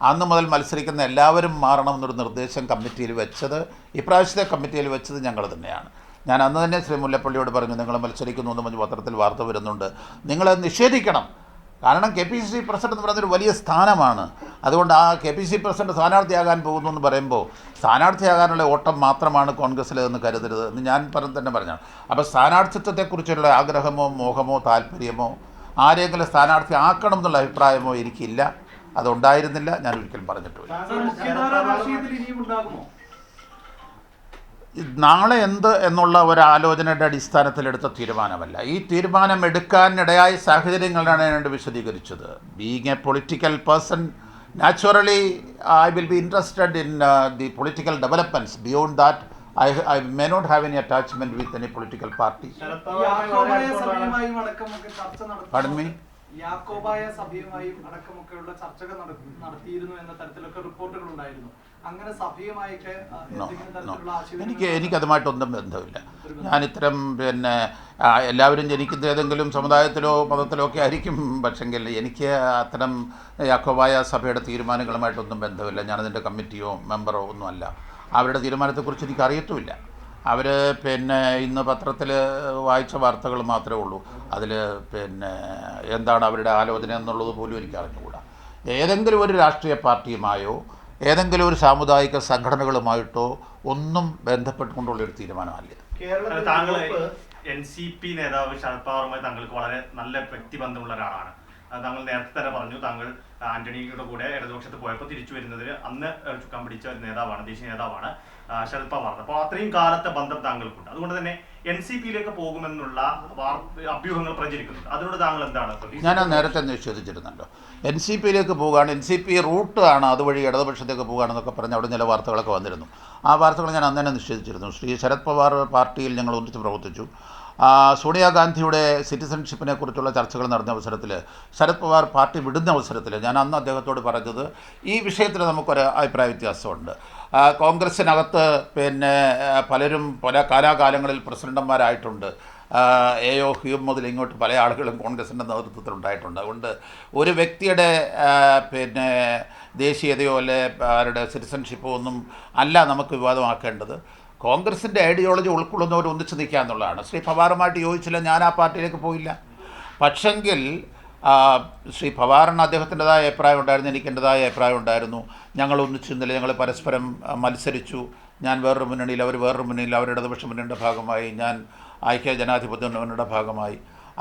അന്ന് മുതൽ മത്സരിക്കുന്ന എല്ലാവരും മാറണമെന്നൊരു നിർദ്ദേശം കമ്മിറ്റിയിൽ വെച്ചത്, ഇപ്രാവശ്യത്തെ കമ്മിറ്റിയിൽ വെച്ചത് ഞങ്ങൾ തന്നെയാണ്. ഞാൻ അന്ന് തന്നെ ശ്രീ മുല്ലപ്പള്ളിയോട് പറഞ്ഞു, നിങ്ങൾ മത്സരിക്കുന്നു എന്ന് പറഞ്ഞ് പത്രത്തിൽ വാർത്ത വരുന്നുണ്ട്, നിങ്ങളത് നിഷേധിക്കണം. കാരണം KPCC പ്രസിഡന്റ് എന്ന് പറയുന്നൊരു വലിയ സ്ഥാനമാണ്. അതുകൊണ്ട് ആ KPCC പ്രസിഡന്റ് സ്ഥാനാർത്ഥിയാകാൻ പോകുന്നു എന്ന് പറയുമ്പോൾ സ്ഥാനാർത്ഥിയാകാനുള്ള ഓട്ടം മാത്രമാണ് കോൺഗ്രസ്സിലെന്ന് കരുതരുത് എന്ന് ഞാൻ തന്നെ പറഞ്ഞാണ്. അപ്പോൾ സ്ഥാനാർത്ഥിത്വത്തെക്കുറിച്ചുള്ള ആഗ്രഹമോ മോഹമോ താല്പര്യമോ ആരെങ്കിലും സ്ഥാനാർത്ഥി ആക്കണം എന്നുള്ള അഭിപ്രായമോ എനിക്കില്ല. അതുണ്ടായിരുന്നില്ല, ഞാൻ ഒരിക്കലും പറഞ്ഞിട്ടില്ല. നാളെ എന്ത് എന്നുള്ള ഒരു ആലോചനയുടെ അടിസ്ഥാനത്തിലെടുത്ത തീരുമാനമല്ല. ഈ തീരുമാനം എടുക്കാനിടയായ സാഹചര്യങ്ങളാണ് ഞാൻ വിശദീകരിച്ചത്. Being A political person, naturally I will be interested in the political developments. Beyond that, I may not have any attachment with any political party. Pardon me? Yakobaya സഭയുമായും അടക്കമൊക്കെയുള്ള ചർച്ചകൾ നടത്തിയിരുന്നു എന്ന തരത്തിലൊക്കെ റിപ്പോർട്ടുകൾ ഉണ്ടായിരുന്നു. അങ്ങനെ സഭയുമായിട്ട് എനിക്കതുമായിട്ടൊന്നും ബന്ധമില്ല. ഞാൻ ഇത്തരം എല്ലാവരും ജനിക്കുന്ന ഏതെങ്കിലും സമുദായത്തിലോ മതത്തിലോ ഒക്കെ ആയിരിക്കും. പക്ഷെങ്കിൽ എനിക്ക് അത്തരം യാക്കോബായ സഭയുടെ തീരുമാനങ്ങളുമായിട്ടൊന്നും ബന്ധമില്ല. ഞാനതിൻ്റെ കമ്മിറ്റിയോ മെമ്പറോ ഒന്നുമല്ല. അവരുടെ തീരുമാനത്തെക്കുറിച്ച് എനിക്ക് അറിയത്തുമില്ല. അവർ ഇന്ന് പത്രത്തിൽ വായിച്ച വാർത്തകൾ മാത്രമേ ഉള്ളൂ. അതിൽ എന്താണ് അവരുടെ ആലോചന എന്നുള്ളത് പോലും എനിക്ക് അറിഞ്ഞുകൂടാ. ഏതെങ്കിലും ഒരു രാഷ്ട്രീയ പാർട്ടിയുമായോ ഏതെങ്കിലും ഒരു സാമുദായിക സംഘടനകളുമായിട്ടോ ഒന്നും ബന്ധപ്പെട്ടുകൊണ്ടുള്ളൊരു തീരുമാനമല്ല. താങ്കൾ NCP നേതാവ് ശരത് പവാറുമായി താങ്കൾക്ക് വളരെ നല്ല വ്യക്തിബന്ധമുള്ള ഒരാളാണ്. താങ്കൾ നേരത്തെ തന്നെ പറഞ്ഞു, താങ്കൾ ആന്റണിയുടെ കൂടെ ഇടതുപക്ഷത്ത് പോയപ്പോൾ തിരിച്ചു വരുന്നതിന് അന്ന് ചുക്കാൻ പിടിച്ച ഒരു നേതാവാണ്, ദേശീയ നേതാവാണ് ശരത് പവാർ. അപ്പോൾ അത്രയും കാലത്തെ ബന്ധം താങ്കൾക്കുണ്ട്. അതുകൊണ്ട് തന്നെ NCPയിലേക്ക് പോകുമെന്നുള്ള അഭ്യൂഹങ്ങൾ പ്രചരിക്കുന്നുണ്ട്. അതിനോട് താങ്കൾ എന്താണ്? ഞാൻ നേരത്തെ നിഷേധിച്ചിരുന്നല്ലോ. NCPയിലേക്ക് പോവുകയാണ്, NCP റൂട്ട് ആണ്, അതുവഴി ഇടതുപക്ഷത്തേക്ക് പോവുകയാണെന്നൊക്കെ പറഞ്ഞ് അവിടെ ചില വാർത്തകളൊക്കെ വന്നിരുന്നു. ആ വാർത്തകൾ ഞാൻ അന്ന് തന്നെ നിഷേധിച്ചിരുന്നു. ശ്രീ ശരത് പവാർ പാർട്ടിയിൽ ഞങ്ങൾ ഒന്നിച്ച് പ്രവർത്തിച്ചു. സോണിയാഗാന്ധിയുടെ സിറ്റിസൺഷിപ്പിനെ കുറിച്ചുള്ള ചർച്ചകൾ നടന്ന അവസരത്തിൽ, ശരത് പവാർ പാർട്ടി വിടുന്ന അവസരത്തിൽ ഞാൻ അന്ന് അദ്ദേഹത്തോട് പറഞ്ഞത്, ഈ വിഷയത്തിൽ നമുക്കൊരു അഭിപ്രായ വ്യത്യാസമുണ്ട്. കോൺഗ്രസ്സിനകത്ത് പലരും പല കാലാകാലങ്ങളിൽ പ്രസിഡന്റുമാരായിട്ടുണ്ട്. AO ഹ്യൂം മുതൽ ഇങ്ങോട്ട് പല ആളുകളും കോൺഗ്രസിൻ്റെ നേതൃത്വത്തിലുണ്ടായിട്ടുണ്ട്. അതുകൊണ്ട് ഒരു വ്യക്തിയുടെ ദേശീയതയോ അല്ലെ അവരുടെ സിറ്റിസൺഷിപ്പോ ഒന്നും അല്ല നമുക്ക് വിവാദമാക്കേണ്ടത്. കോൺഗ്രസിൻ്റെ ഐഡിയോളജി ഉൾക്കൊള്ളുന്നവർ ഒന്നിച്ച് നിൽക്കുക എന്നുള്ളതാണ്. ശ്രീ പവാറുമായിട്ട് യോജിച്ചില്ല, ഞാൻ ആ പാർട്ടിയിലേക്ക് പോയില്ല. പക്ഷെങ്കിൽ ശ്രീ പവാറിന് അദ്ദേഹത്തിൻ്റെതായ അഭിപ്രായം ഉണ്ടായിരുന്നു, എനിക്ക് എൻ്റെതായ അഭിപ്രായം ഉണ്ടായിരുന്നു. ഞങ്ങൾ ഒന്നിച്ചിരുന്നില്ല, ഞങ്ങൾ പരസ്പരം മത്സരിച്ചു. ഞാൻ വേറൊരു മുന്നണിയിൽ, അവർ വേറൊരു മുന്നണിയിൽ, അവർ ഇടതുപക്ഷ മുന്നണിയുടെ ഭാഗമായി, ഞാൻ ഐക്യ ജനാധിപത്യ മുന്നണിയുടെ ഭാഗമായി.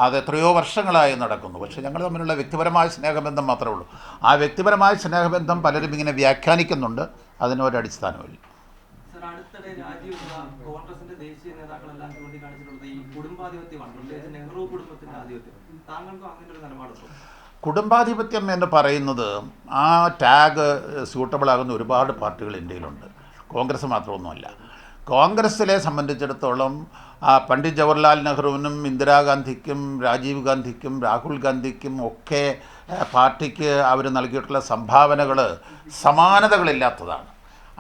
അത് എത്രയോ വർഷങ്ങളായി നടക്കുന്നു. പക്ഷേ ഞങ്ങൾ തമ്മിലുള്ള വ്യക്തിപരമായ സ്നേഹബന്ധം മാത്രമേ ഉള്ളൂ. ആ വ്യക്തിപരമായ സ്നേഹബന്ധം പലരും ഇങ്ങനെ വ്യാഖ്യാനിക്കുന്നുണ്ട്, അതിനൊരടിസ്ഥാനമില്ല. അടുത്തിടെ രാജീവ് കോൺഗ്രസിന്റെ ദേശീയ നേതാക്കളെല്ലാം ചൂണ്ടിക്കാണിച്ചിട്ടുള്ളത് ഈ കുടുംബാധിപത്യമാണ്, പ്രത്യേകിച്ച് നെഹ്റു കുടുംബത്തിന്റെ ആധിപത്യം. താങ്കൾക്കും അങ്ങനെ ഒരു നിലപാടുണ്ടോ? കുടുംബാധിപത്യം എന്ന് പറയുന്നത് ആ ടാഗ് സ്യൂട്ടബിൾ ആകുന്ന ഒരുപാട് പാർട്ടികൾ ഇന്ത്യയിലുണ്ട്. കോൺഗ്രസ് മാത്രമൊന്നുമല്ല. കോൺഗ്രസ്സിലെ സംബന്ധിച്ചിടത്തോളം പണ്ഡിറ്റ് ജവഹർലാൽ നെഹ്റുവിനും ഇന്ദിരാഗാന്ധിക്കും രാജീവ് ഗാന്ധിക്കും രാഹുൽ ഗാന്ധിക്കും ഒക്കെ പാർട്ടിക്ക് അവർ നൽകിയിട്ടുള്ള സംഭാവനകൾ സമാനതകളില്ലാത്തതാണ്.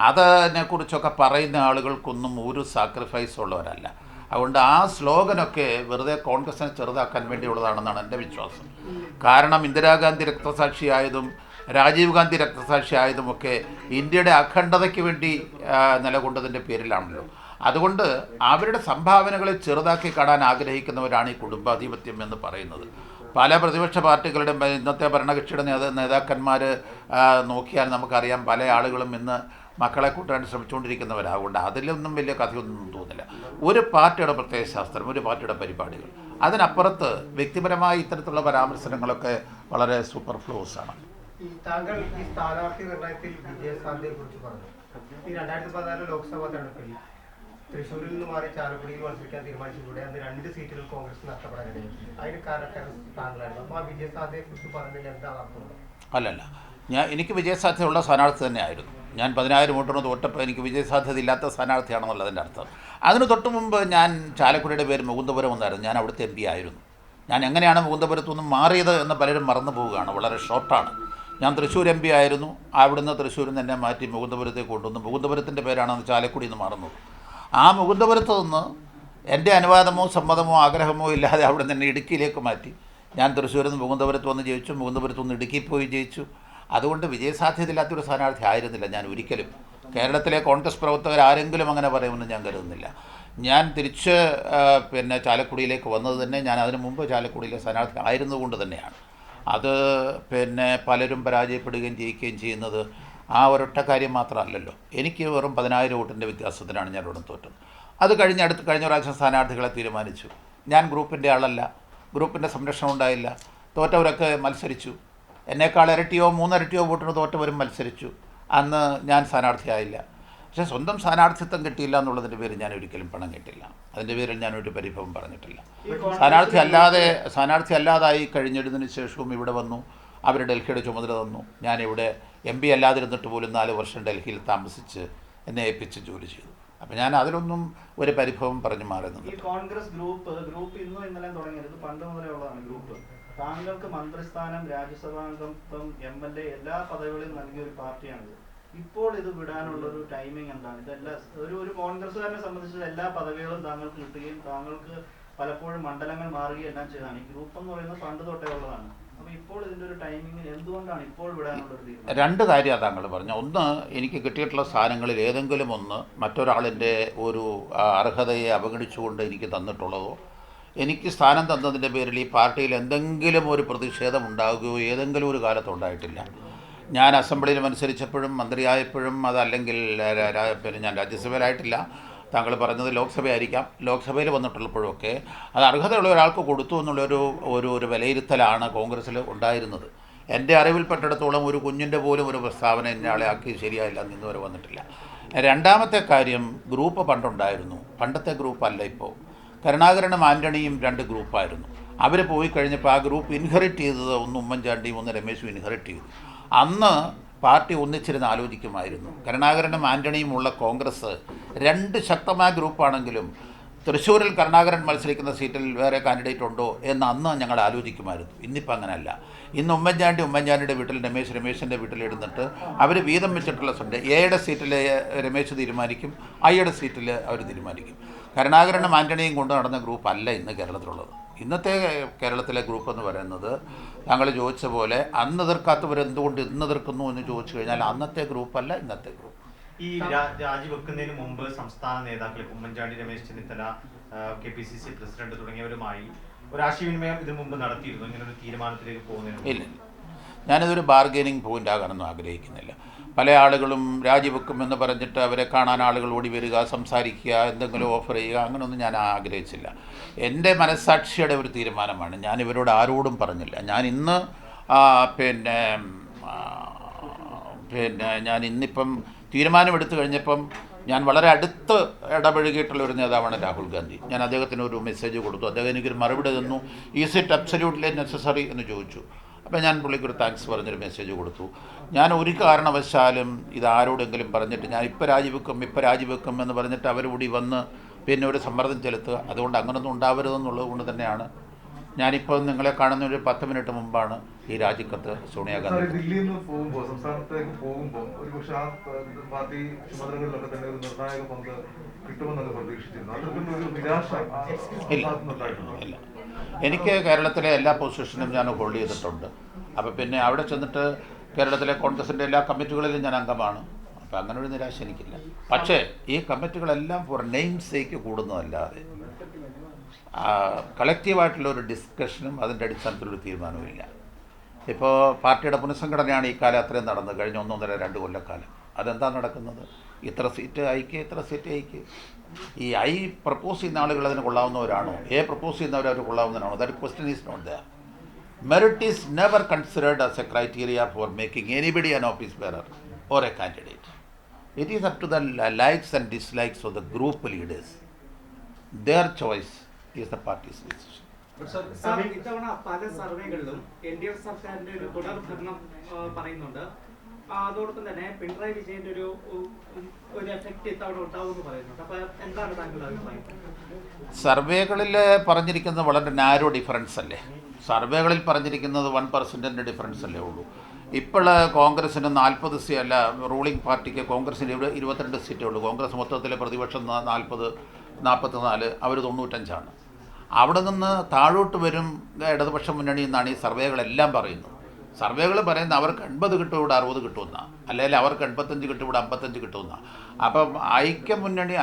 അതിനെക്കുറിച്ചൊക്കെ പറയുന്ന ആളുകൾക്കൊന്നും ഒരു സാക്രിഫൈസ് ഉള്ളവരല്ല. അതുകൊണ്ട് ആ സ്ലോഗനൊക്കെ വെറുതെ കോൺഗ്രസിനെ ചെറുതാക്കാൻ വേണ്ടിയുള്ളതാണെന്നാണ് എൻ്റെ വിശ്വാസം. കാരണം ഇന്ദിരാഗാന്ധി രക്തസാക്ഷിയായതും രാജീവ് ഗാന്ധി രക്തസാക്ഷിയായതുമൊക്കെ ഇന്ത്യയുടെ അഖണ്ഡതയ്ക്ക് വേണ്ടി നിലകൊണ്ടതിൻ്റെ പേരിലാണല്ലോ. അതുകൊണ്ട് അവരുടെ സംഭാവനകളെ ചെറുതാക്കി കാണാൻ ആഗ്രഹിക്കുന്നവരാണ് ഈ കുടുംബാധിപത്യം എന്ന് പറയുന്നത്. പല പ്രതിപക്ഷ പാർട്ടികളുടെ ഇന്നത്തെ ഭരണകക്ഷിയുടെ നേതാക്കന്മാർ നോക്കിയാൽ നമുക്കറിയാം, പല ആളുകളും ഇന്ന് മക്കളെ കൂട്ടാൻ ശ്രമിച്ചുകൊണ്ടിരിക്കുന്നവരാണ്. അതുകൊണ്ട് അതിലൊന്നും വലിയ കഥയൊന്നും തോന്നില്ല. ഒരു പാർട്ടിയുടെ പ്രത്യയശാസ്ത്രം, ഒരു പാർട്ടിയുടെ പരിപാടികൾ, അതിനപ്പുറത്ത് വ്യക്തിപരമായി ഇത്തരത്തിലുള്ള പരാമർശനങ്ങളൊക്കെ വളരെ സൂപ്പർ ഫ്ലോസ് ആണ്. താങ്കൾ ഈ സ്ഥാനാർത്ഥി നിർണയത്തിൽ വിജയസാധ്യതയെ കുറിച്ച് പറഞ്ഞു. ഈ 2014 ലോക്സഭാ തെരഞ്ഞെടുപ്പിൽ തൃശ്ശൂരിൽ നിന്ന് മാറി ചാലക്കുടിയിൽ മത്സരിക്കാൻ തീരുമാനിച്ചതോടെ അന്ന് 2 സീറ്റുകൾ കോൺഗ്രസ് നഷ്ടപ്പെടാനിടയായി. അതിന് കാരണക്കാരൻ താങ്കളായിരുന്നു. അപ്പോൾ ആ വിജയസാധ്യതയെ കുറിച്ച് പറഞ്ഞതിൽ എന്താണ് അർത്ഥം? അല്ലല്ല, എനിക്ക് വിജയസാധ്യതയുള്ള സ്ഥാനാർത്ഥി തന്നെയായിരുന്നു. ഞാൻ 10,000 വോട്ടിന് തോറ്റപ്പോൾ എനിക്ക് വിജയസാധ്യത ഇല്ലാത്ത സ്ഥാനാർത്ഥിയാണെന്നുള്ളതിൻ്റെ അർത്ഥം. അതിന് തൊട്ട് മുമ്പ് ഞാൻ ചാലക്കുടിയുടെ പേര് മുകുന്ദപുരം എന്നായിരുന്നു. ഞാൻ അവിടുത്തെ MP ആയിരുന്നു. ഞാൻ എങ്ങനെയാണ് മുകുന്ദപുരത്തു നിന്നും മാറിയത് എന്ന് പലരും മറന്നു പോവുകയാണ്. വളരെ ഷോർട്ടാണ്. ഞാൻ തൃശ്ശൂർ MP ആയിരുന്നു. അവിടുന്ന് തൃശ്ശൂരിൽ നിന്ന് എന്നെ മാറ്റി മുകുന്ദപുരത്തേക്ക് കൊണ്ടുവന്നു. മുകുന്ദപുരത്തിൻ്റെ പേരാണ് അന്ന് ചാലക്കുടി എന്ന് മാറുന്നത്. ആ മുകുന്ദപുരത്ത് നിന്ന് എൻ്റെ അനുവാദമോ സമ്മതമോ ആഗ്രഹമോ ഇല്ലാതെ അവിടെ നിന്ന് ഇടുക്കിയിലേക്ക് മാറ്റി. ഞാൻ തൃശ്ശൂരിൽ നിന്ന് മുകുന്ദപുരത്ത് വന്ന് ജയിച്ചു. മുകുന്ദപുരത്ത് നിന്ന് ഇടുക്കി പോയി ജയിച്ചു. അതുകൊണ്ട് വിജയസാധ്യതയില്ലാത്തൊരു സ്ഥാനാർത്ഥി ആയിരുന്നില്ല ഞാൻ ഒരിക്കലും. കേരളത്തിലെ കോൺഗ്രസ് പ്രവർത്തകർ ആരെങ്കിലും അങ്ങനെ പറയുമെന്ന് ഞാൻ കരുതുന്നില്ല. ഞാൻ തിരിച്ച് ചാലക്കുടിയിലേക്ക് വന്നത് തന്നെ ഞാൻ അതിനു മുമ്പ് ചാലക്കുടിയിലെ സ്ഥാനാർത്ഥി ആയിരുന്നുകൊണ്ട് തന്നെയാണ്. അത് പലരും പരാജയപ്പെടുകയും ജയിക്കുകയും ചെയ്യുന്നത് ആ ഒരൊറ്റ കാര്യം മാത്രമല്ലല്ലോ. എനിക്ക് വെറും 10,000 വോട്ടിൻ്റെ വ്യത്യാസത്തിനാണ് ഞാൻ ഇവിടെ തോറ്റത്. അത് കഴിഞ്ഞ പ്രാവശ്യം സ്ഥാനാർത്ഥികളെ തീരുമാനിച്ചു. ഞാൻ ഗ്രൂപ്പിൻ്റെ ആളല്ല, ഗ്രൂപ്പിൻ്റെ സംരക്ഷണം ഉണ്ടായില്ല. തോറ്റവരൊക്കെ മത്സരിച്ചു. എന്നേക്കാൾ ഇരട്ടിയോ 3 ഇരട്ടിയോ വോട്ടിന് തോറ്റവരും മത്സരിച്ചു. അന്ന് ഞാൻ സ്ഥാനാർത്ഥിയായില്ല. പക്ഷേ സ്വന്തം സ്ഥാനാർത്ഥിത്വം കിട്ടിയില്ല എന്നുള്ളതിൻ്റെ പേരിൽ ഞാൻ ഒരിക്കലും പണം കിട്ടില്ല. അതിൻ്റെ പേരിൽ ഞാനൊരു പരിഭവം പറഞ്ഞിട്ടില്ല. സ്ഥാനാർത്ഥി അല്ലാതായി കഴിഞ്ഞിരുന്നതിന് ശേഷവും ഇവിടെ വന്നു. അവർ ഡൽഹിയുടെ ചുമതല തന്നു. ഞാനിവിടെ MP അല്ലാതിരുന്നിട്ട് പോലും 4 വർഷം ഡൽഹിയിൽ താമസിച്ച് എന്നെ ഏൽപ്പിച്ച് ജോലി ചെയ്തു. അപ്പം ഞാൻ അതിലൊന്നും ഒരു പരിഭവം പറഞ്ഞു മാറുന്നുണ്ട്. ഈ കോൺഗ്രസ് ഗ്രൂപ്പ് ഇന്നും ഇന്നലെയും തുടങ്ങിയത് പണ്ട് മുതലേ ഉള്ളതാണ് ഗ്രൂപ്പ്. താങ്കൾക്ക് മന്ത്രിസ്ഥാനം, രാജ്യസഭാംഗത്വം, MLA എല്ലാ പദവികളും നൽകിയ ഒരു പാർട്ടിയാണിത്. ഇപ്പോൾ ഇത് വിടാനുള്ളൊരു ടൈമിംഗ് എന്താണ്? ഇതെല്ലാം ഒരു കോൺഗ്രസ്സുകാരനെ സംബന്ധിച്ച് എല്ലാ പദവികളും താങ്കൾക്ക് കിട്ടുകയും താങ്കൾക്ക് പലപ്പോഴും മണ്ഡലങ്ങൾ മാറുകയും എല്ലാം ചെയ്തതാണ്. ഈ ഗ്രൂപ്പ് എന്ന് പറയുന്നത് പണ്ട് തൊട്ടേ ഉള്ളതാണ്. അപ്പോൾ ഇപ്പോൾ ഇതിൻ്റെ ഒരു ടൈമിംഗ് എന്തുകൊണ്ടാണ് ഇപ്പോൾ വിടാനുള്ളൊരു തീരുമാനം? 2 കാര്യമാണ് താങ്കൾ പറഞ്ഞു. ഒന്ന്, എനിക്ക് കിട്ടിയിട്ടുള്ള സ്ഥാനങ്ങളിൽ ഏതെങ്കിലും ഒന്ന് മറ്റൊരാളിൻ്റെ ഒരു അർഹതയെ അവഗണിച്ചുകൊണ്ട് എനിക്ക് തന്നിട്ടുള്ളതോ, എനിക്ക് സ്ഥാനം തന്നതിൻ്റെ പേരിൽ ഈ പാർട്ടിയിൽ എന്തെങ്കിലും ഒരു പ്രതിഷേധം ഉണ്ടാകുകയോ ഏതെങ്കിലും ഒരു കാലത്തുണ്ടായിട്ടില്ല. ഞാൻ അസംബ്ലിയിൽ മത്സരിച്ചപ്പോഴും മന്ത്രിയായപ്പോഴും അതല്ലെങ്കിൽ ഞാൻ രാജ്യസഭയിലായിട്ടില്ല. താങ്കൾ പറഞ്ഞത് ലോക്സഭയായിരിക്കാം. ലോക്സഭയിൽ വന്നിട്ടുള്ളപ്പോഴൊക്കെ അത് അർഹതയുള്ള ഒരാൾക്ക് കൊടുത്തു എന്നുള്ളൊരു ഒരു വിലയിരുത്തലാണ് കോൺഗ്രസ്സിൽ ഉണ്ടായിരുന്നത്. എൻ്റെ അറിവിൽപ്പെട്ടിടത്തോളം ഒരു കുഞ്ഞിൻ്റെ പോലും ഒരു പ്രസ്താവന ഇന്നയാളെ ആക്കി ശരിയായില്ല എന്ന് ഇന്നുവരെ വന്നിട്ടില്ല. രണ്ടാമത്തെ കാര്യം, ഗ്രൂപ്പ് പണ്ടുണ്ടായിരുന്നു. പണ്ടത്തെ ഗ്രൂപ്പല്ല ഇപ്പോൾ. കരുണാകരനും ആൻ്റണിയും 2 ഗ്രൂപ്പായിരുന്നു. അവർ പോയി കഴിഞ്ഞപ്പോൾ ആ ഗ്രൂപ്പ് ഇൻഹെറിറ്റ് ചെയ്തത് ഒന്ന് ഉമ്മൻചാണ്ടിയും ഒന്ന് രമേശും ഇൻഹെറിറ്റ് ചെയ്തു. അന്ന് പാർട്ടി ഒന്നിച്ചിരുന്ന് ആലോചിക്കുമായിരുന്നു. കരുണാകരനും ആൻ്റണിയും ഉള്ള കോൺഗ്രസ് 2 ശക്തമായ ഗ്രൂപ്പാണെങ്കിലും തൃശ്ശൂരിൽ കരുണാകരൻ മത്സരിക്കുന്ന സീറ്റിൽ വേറെ കാൻഡിഡേറ്റ് ഉണ്ടോ എന്ന് അന്ന് ഞങ്ങൾ ആലോചിക്കുമായിരുന്നു. ഇന്നിപ്പോൾ അങ്ങനെയല്ല. ഇന്ന് ഉമ്മൻചാണ്ടിയുടെ വീട്ടിൽ രമേശിൻ്റെ വീട്ടിലിരുന്നിട്ട് അവർ വീതം വെച്ചിട്ടുള്ള എയുടെ സീറ്റിൽ രമേശ് തീരുമാനിക്കും, ഐയുടെ സീറ്റിൽ അവർ തീരുമാനിക്കും. കരുണാകരനും ആൻ്റണിയും കൊണ്ട് നടന്ന ഗ്രൂപ്പല്ല ഇന്ന് കേരളത്തിലുള്ളത്. ഇന്നത്തെ കേരളത്തിലെ ഗ്രൂപ്പ് എന്ന് പറയുന്നത് താങ്കൾ ചോദിച്ച പോലെ അന്ന് എതിർക്കാത്തവർ എന്തുകൊണ്ട് ഇന്ന് എതിർക്കുന്നു എന്ന് ചോദിച്ചു കഴിഞ്ഞാൽ അന്നത്തെ ഗ്രൂപ്പല്ല ഇന്നത്തെ ഗ്രൂപ്പ്. ഈ രാജിവെക്കുന്നതിന് മുമ്പ് സംസ്ഥാന നേതാക്കൾ ഉമ്മൻചാണ്ടി, രമേശ് ചെന്നിത്തല, KPCC പ്രസിഡന്റ് തുടങ്ങിയവരുമായി ഒരു ആശയവിനിമയം ഇതിനു മുമ്പ് നടത്തിയിരുന്നു ഇങ്ങനെ ഒരു തീരുമാനത്തിലേക്ക് പോകുന്നതിന്? ഇല്ല, ഞാനിതൊരു ബാർഗെയിനിങ് പോയിന്റ് ആകാനൊന്നും ആഗ്രഹിക്കുന്നില്ല. പല ആളുകളും രാജിവെക്കുമെന്ന് പറഞ്ഞിട്ട് അവരെ കാണാൻ ആളുകൾ ഓടി വരിക, സംസാരിക്കുക, എന്തെങ്കിലും ഓഫർ ചെയ്യുക, അങ്ങനെയൊന്നും ഞാൻ ആഗ്രഹിച്ചില്ല. എൻ്റെ മനസ്സാക്ഷിയുടെ ഒരു തീരുമാനമാണ്. ഞാൻ ഇവരോട് ആരോടും പറഞ്ഞില്ല. ഞാൻ ഇന്ന് ഞാൻ ഇന്നിപ്പം തീരുമാനമെടുത്തു കഴിഞ്ഞപ്പം ഞാൻ വളരെ അടുത്ത് ഇടപഴകിയിട്ടുള്ളൊരു നേതാവാണ് രാഹുൽ ഗാന്ധി. ഞാൻ അദ്ദേഹത്തിന് ഒരു മെസ്സേജ് കൊടുത്തു. അദ്ദേഹം എനിക്കൊരു മറുപടി തന്നു. ഈസ് ഇറ്റ് അബ്സല്യൂട്ട്ലി നെസസറി എന്ന് ചോദിച്ചു. അപ്പോൾ ഞാൻ പുള്ളിക്കൊരു താങ്ക്സ് പറഞ്ഞൊരു മെസ്സേജ് കൊടുത്തു. ഞാൻ ഒരു കാരണവശാലും ഇതാരോടെങ്കിലും പറഞ്ഞിട്ട് ഞാൻ ഇപ്പോൾ രാജിവെക്കും എന്ന് പറഞ്ഞിട്ട് അവരോടി വന്ന് പിന്നെ ഒരു സമ്മർദ്ദം ചെലുത്തുക, അതുകൊണ്ട് അങ്ങനൊന്നും ഉണ്ടാവരുതെന്നുള്ളത് കൊണ്ട് തന്നെയാണ് ഞാനിപ്പോൾ നിങ്ങളെ കാണുന്ന ഒരു 10 മിനിറ്റ് മുമ്പാണ് ഈ രാജിക്കത്ത് സോണിയാഗാന്ധി. ദില്ലിയിൽ നിന്ന് പോകുമ്പോൾ, സംസ്ഥാനത്തേക്ക് പോകുമ്പോൾ ഒരുപക്ഷെ ആ പാർട്ടി ചുമതലകളിലൊക്കെ തന്നെ ഒരു നിർണായക പങ്ക് കിട്ടുമെന്നൊക്കെ പ്രതീക്ഷിച്ചിരുന്നു. അതൊക്കെ ഒരു നിരാശ ഇല്ല. എനിക്ക് കേരളത്തിലെ എല്ലാ പൊസിഷനും ഞാൻ ഹോൾഡ് ചെയ്തിട്ടുണ്ട്. അപ്പോൾ പിന്നെ അവിടെ ചെന്നിട്ട് കേരളത്തിലെ കോൺഗ്രസിൻ്റെ എല്ലാ കമ്മിറ്റികളിലും ഞാൻ അംഗമാണ്. അപ്പോൾ അങ്ങനെ ഒരു നിരാശ എനിക്കില്ല. പക്ഷേ ഈ കമ്മിറ്റികളെല്ലാം ഫോർ നെയിം സേക്ക് കൂടുന്നതല്ലാതെ കളക്റ്റീവായിട്ടുള്ളൊരു ഡിസ്കഷനും അതിൻ്റെ അടിസ്ഥാനത്തിലൊരു തീരുമാനവുമില്ല. ഇപ്പോൾ പാർട്ടിയുടെ പുനഃസംഘടനയാണ് ഈ കാലം അത്രയും നടന്നത്, കഴിഞ്ഞ 1.5-2 കൊല്ലക്കാലം. അതെന്താ നടക്കുന്നത്? ഇത്ര സീറ്റ് അയക്കുക. ഈ ഐ പ്രപ്പോസ് ചെയ്യുന്ന ആളുകൾ അതിന് കൊള്ളാവുന്നവരാണോ? പ്രപ്പോസ് ചെയ്യുന്നവർ അവർ കൊള്ളാവുന്നവരാണോ? That question is not there. Merit is never considered as a criteria for making anybody an office bearer or a candidate. It is up to the likes and dislikes of the group leaders. Their choice is the party's decision. Sir, ഇത്തവണ പല സർവേകളിലും LDF സർക്കാരിന്റെ ഒരു തുടർ ഭരണം പറയുന്നുണ്ട്. അതോടൊപ്പം തന്നെ പിണറായി വിജയന്റെ ഒരു എഫക്ട് ഇത്തവണ ഉണ്ടാവുമെന്ന് പറയുന്നുണ്ട്. അപ്പൊ എന്താണ് താങ്കളുടെ അഭിപ്രായം? സർവേകളിൽ പറഞ്ഞിരിക്കുന്നത് വളരെ നാരോ ഡിഫറൻസ് അല്ലേ? സർവേകളിൽ പറഞ്ഞിരിക്കുന്നത് 1% ഡിഫറൻസ് അല്ലേ ഉള്ളൂ. ഇപ്പോൾ കോൺഗ്രസിന് 40 സീറ്റ് അല്ല, റൂളിംഗ് പാർട്ടിക്ക് കോൺഗ്രസിന് 22 സീറ്റേ ഉള്ളൂ. കോൺഗ്രസ് മൊത്തത്തിലെ പ്രതിപക്ഷം 44, അവർ 95. അവിടെ നിന്ന് താഴോട്ട് വരും ഇടതുപക്ഷ മുന്നണി എന്നാണ് ഈ സർവേകളെല്ലാം പറയുന്നത്. സർവേകൾ പറയുന്നത് അവർക്ക് 80 കിട്ടും, ഇവിടെ 60 കിട്ടുമെന്നാണ്, അല്ലെങ്കിൽ അവർക്ക് 85 കിട്ടും, ഇവിടെ 55 കിട്ടുമെന്നാണ്. അപ്പം